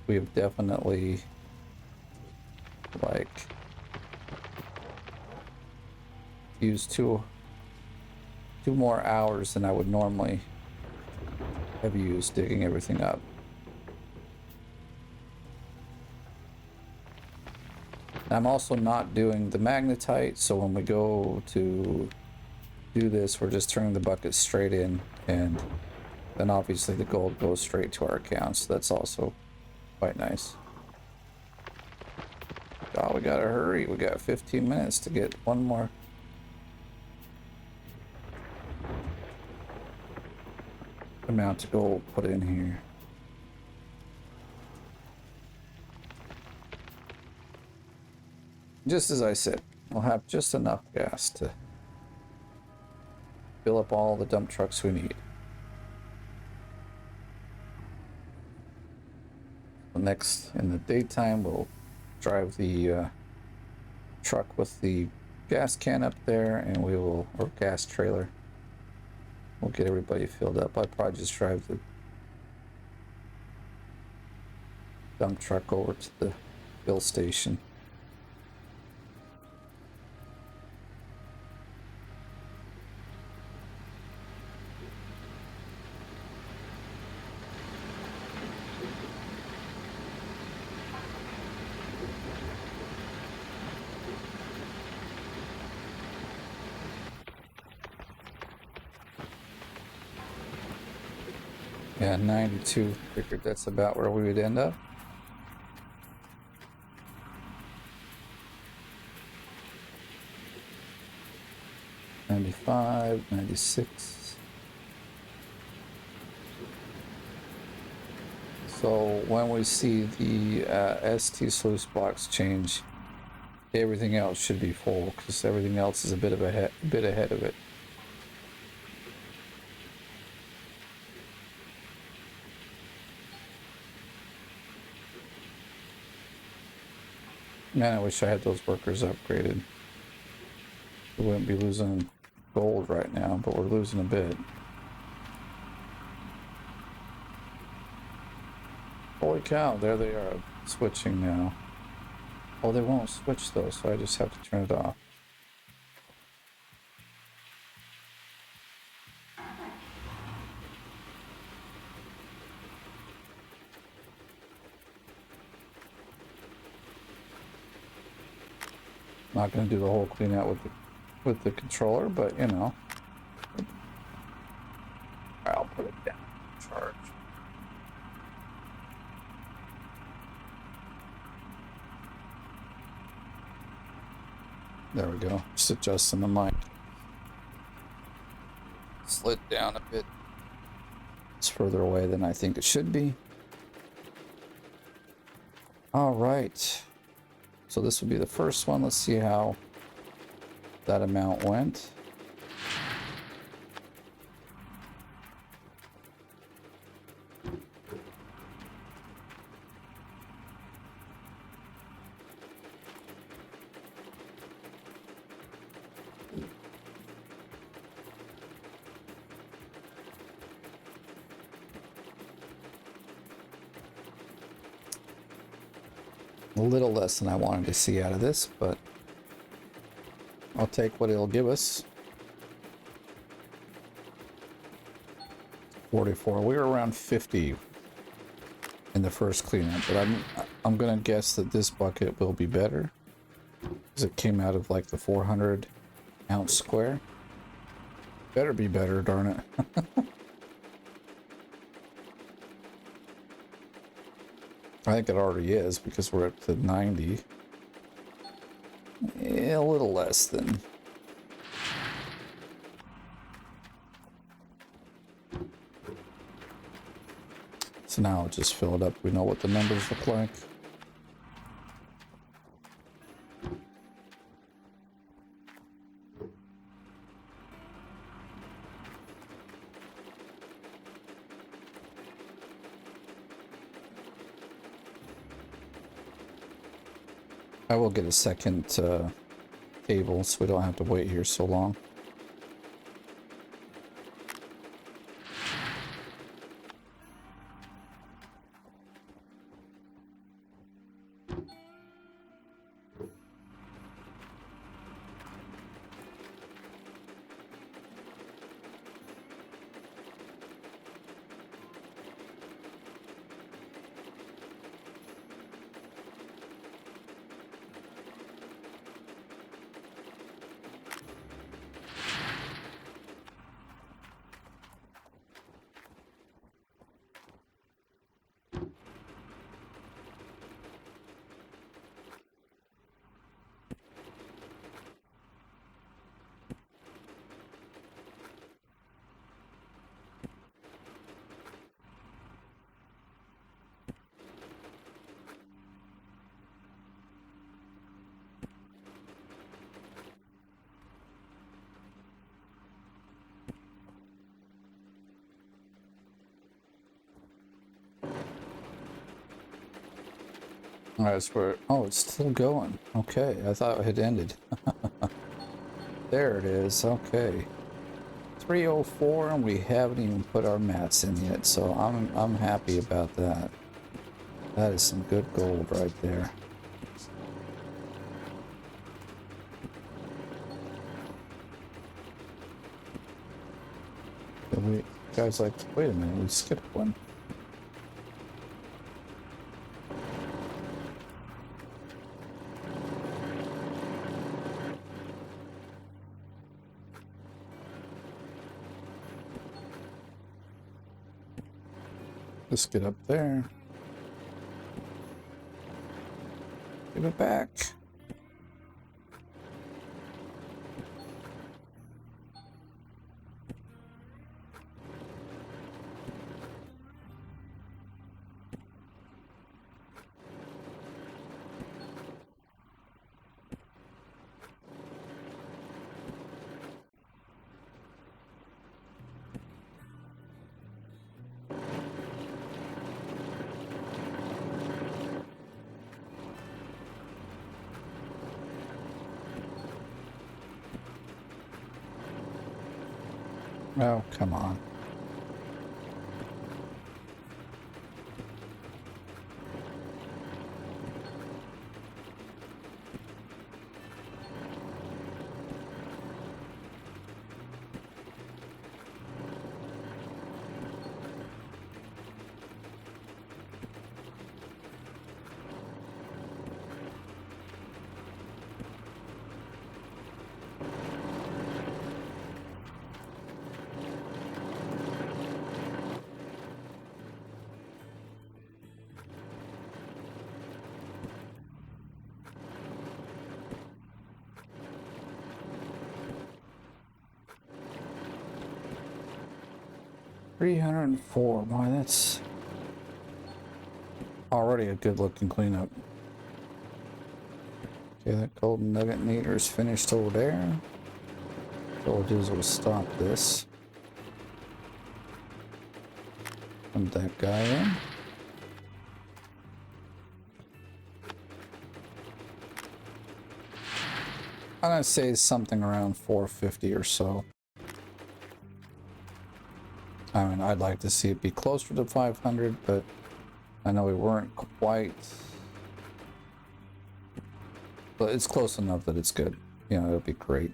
We have definitely used two more hours than I would normally have used digging everything up. I'm also not doing the magnetite, so when we go to do this, we're just turning the bucket straight in, and then obviously the gold goes straight to our account, so that's also quite nice. Oh, we gotta hurry. We got 15 minutes to get one more amount of gold put in here. Just as I said, we'll have just enough gas to fill up all the dump trucks we need. So next, in the daytime, we'll drive the truck with the gas can up there, and we will, or gas trailer. We'll get everybody filled up. I'll probably just drive the dump truck over to the fill station. Yeah, 92. Figured that's about where we would end up. $95, $96. So when we see the ST sluice box change, everything else should be full because everything else is a bit ahead of it. Man, I wish I had those workers upgraded. We wouldn't be losing gold right now, but we're losing a bit. Holy cow, there they are, switching now. Oh, they won't switch though, so I just have to turn it off. Not going to do the whole clean out with the controller, but you know, I'll put it down. Charge. There we go. Just adjusting the mic. Slid down a bit. It's further away than I think it should be. All right. So this will be the first one. Let's see how that amount went. A little less than I wanted to see out of this, but I'll take what it'll give us. 44. We were around 50 in the first cleanup, but I'm gonna guess that this bucket will be better because it came out of like the 400 ounce square. Better be better, darn it. I think it already is because we're up to 90. Yeah, a little less than. So now I'll just fill it up. We know what the numbers look like. I will get a second table so we don't have to wait here so long. That's where. Oh, it's still going. Okay, I thought it had ended. There it is. Okay, 3:04, and we haven't even put our mats in yet. So I'm happy about that. That is some good gold right there. And we guys like, wait a minute, we skipped one. Let's get up there. Give it back. Oh, come on. $304. Boy, that's already a good looking cleanup. Okay, that golden nugget meter is finished over there. All we'll do is we'll stop this. Put that guy in. I'm gonna say something around 450 or so. I mean, I'd like to see it be closer to 500, but I know we weren't quite. But it's close enough that it's good. You know, it'll be great.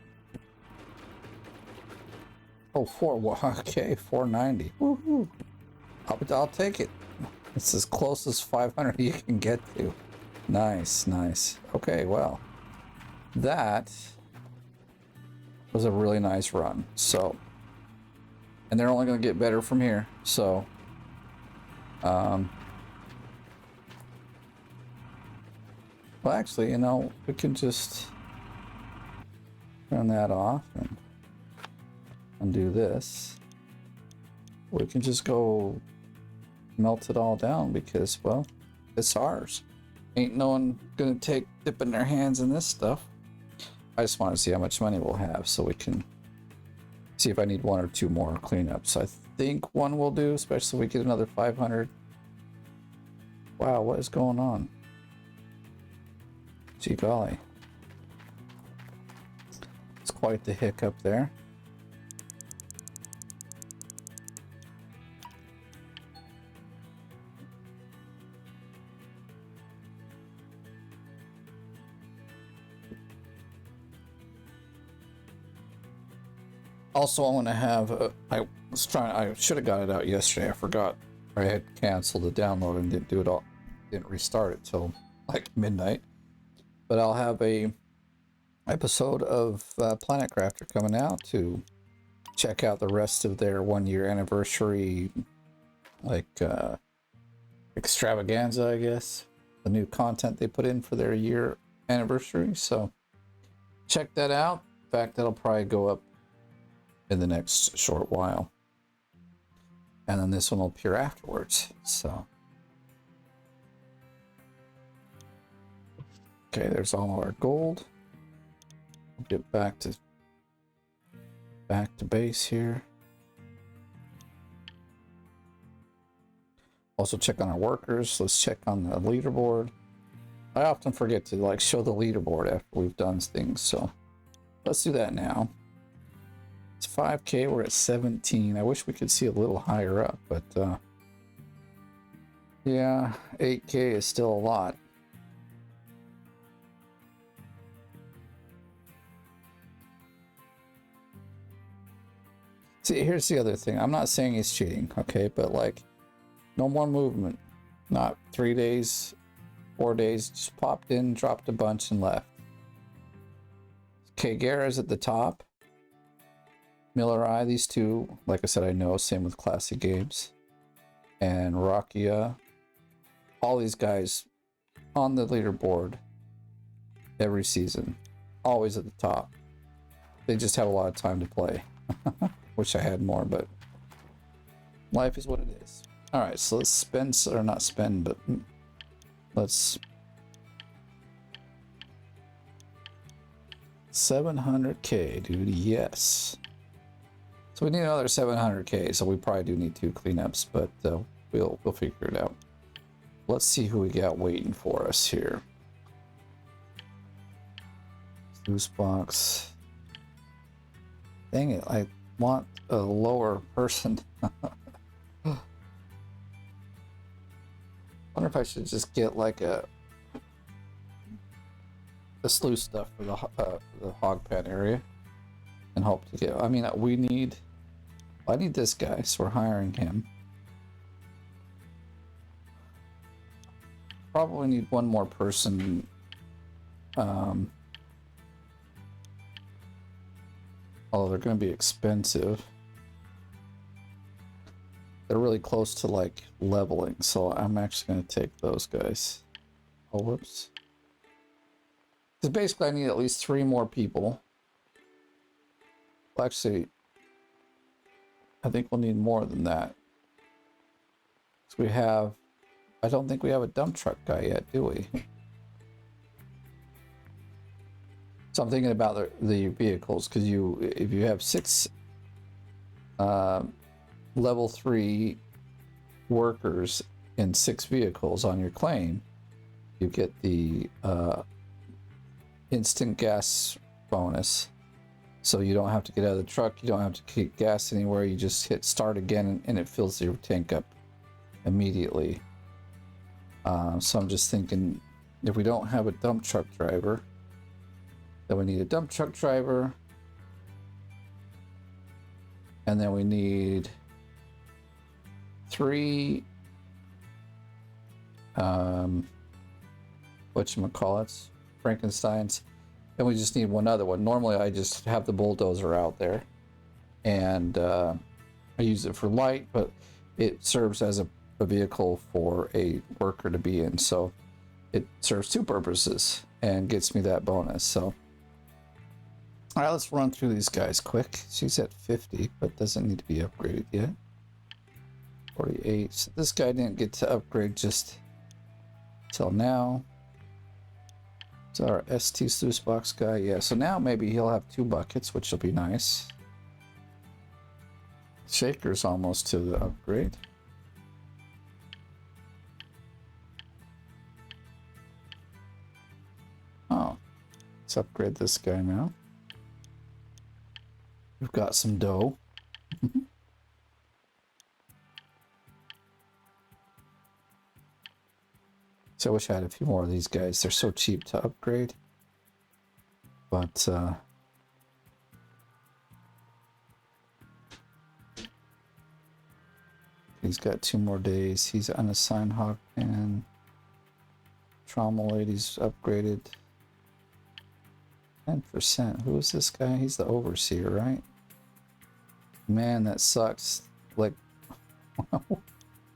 Oh, okay, 490. Woohoo! I'll take it. It's as close as 500 you can get to. Nice, nice. Okay, well, that was a really nice run. So, and they're only going to get better from here. So, well, actually, you know, we can just turn that off and undo this. We can just go melt it all down because, well, it's ours. Ain't no one gonna take dipping their hands in this stuff. I just want to see how much money we'll have so we can see if I need one or two more cleanups. I think one will do, especially if we get another 500. Wow, what is going on? Gee golly. It's quite the hiccup there. Also, I want to have, I should have got it out yesterday. I forgot. I had canceled the download and didn't do it all, didn't restart it till like midnight. But I'll have a episode of Planet Crafter coming out to check out the rest of their 1-year anniversary, like, extravaganza, I guess. The new content they put in for their year anniversary. So check that out. In fact, that'll probably go up in the next short while, and then this one will appear afterwards. So okay, there's all of our gold. We'll get back to base here. Also check on our workers. Let's check on the leaderboard. I often forget to like show the leaderboard after we've done things, so let's do that now. It's 5K, we're at 17. I wish we could see a little higher up, but yeah, 8K is still a lot. See, here's the other thing. I'm not saying he's cheating, okay? But like, no more movement. Not 3 days, 4 days. Just popped in, dropped a bunch, and left. Okay, Guerra's at the top. Miller Eye, these two, like I said, I know. Same with Classic Games. And Rakia. All these guys on the leaderboard every season. Always at the top. They just have a lot of time to play. Wish I had more, but life is what it is. All right, so let's spend, or not spend, but let's 700K, dude. Yes. So we need another 700K. So we probably do need 2 cleanups, but we'll figure it out. Let's see who we got waiting for us here. Loose box. Dang it! I want a lower person. Wonder if I should just get like a sluice stuff for the hog pen area and hope to get. I mean, we need. I need this guy, so we're hiring him. Probably need one more person. Although they're going to be expensive. They're really close to like leveling, so I'm actually going to take those guys. Oh, whoops. Because basically I need at least 3 more people. Well, actually, I think we'll need more than that. So we have, I don't think we have a dump truck guy yet, do we? So I'm thinking about the vehicles, because if you have 6 level 3 workers and 6 vehicles on your claim, you get the instant gas bonus. So you don't have to get out of the truck, you don't have to keep gas anywhere, you just hit start again and it fills your tank up immediately. So I'm just thinking, if we don't have a dump truck driver, then we need a dump truck driver, and then we need 3 whatchamacallits, Frankensteins, and we just need one other one. Normally I just have the bulldozer out there and I use it for light, but it serves as a vehicle for a worker to be in, so it serves 2 purposes and gets me that bonus. So all right, let's run through these guys quick. She's at 50, but doesn't need to be upgraded yet. 48. So this guy didn't get to upgrade just till now. So our ST sluice box guy, yeah. So now maybe he'll have 2 buckets, which will be nice. Shaker's almost to the upgrade. Oh, let's upgrade this guy now. We've got some dough. So I wish I had a few more of these guys. They're so cheap to upgrade. But he's got 2 more days. He's unassigned hog pen. Trauma lady's upgraded. 10%. Who is this guy? He's the overseer, right? Man, that sucks. Like,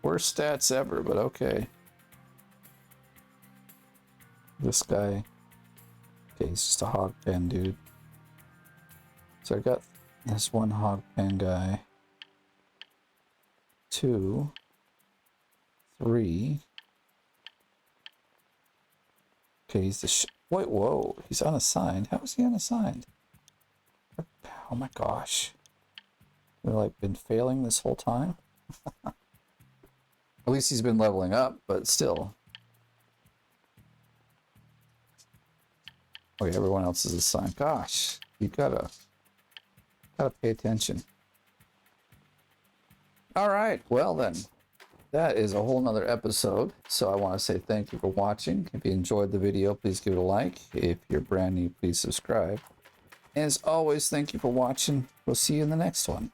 worst stats ever, but okay. This guy. Okay, he's just a hog pen dude. So I got this 1 hog pen guy. 2. 3. Okay, he's the wait, whoa, he's unassigned. How is he unassigned? Oh my gosh. We've like been failing this whole time. At least he's been leveling up, but still. Oh yeah, everyone else is assigned. Gosh, you gotta pay attention. All right, well then, that is a whole nother episode. So I want to say thank you for watching. If you enjoyed the video, please give it a like. If you're brand new, please subscribe. And as always, thank you for watching. We'll see you in the next one.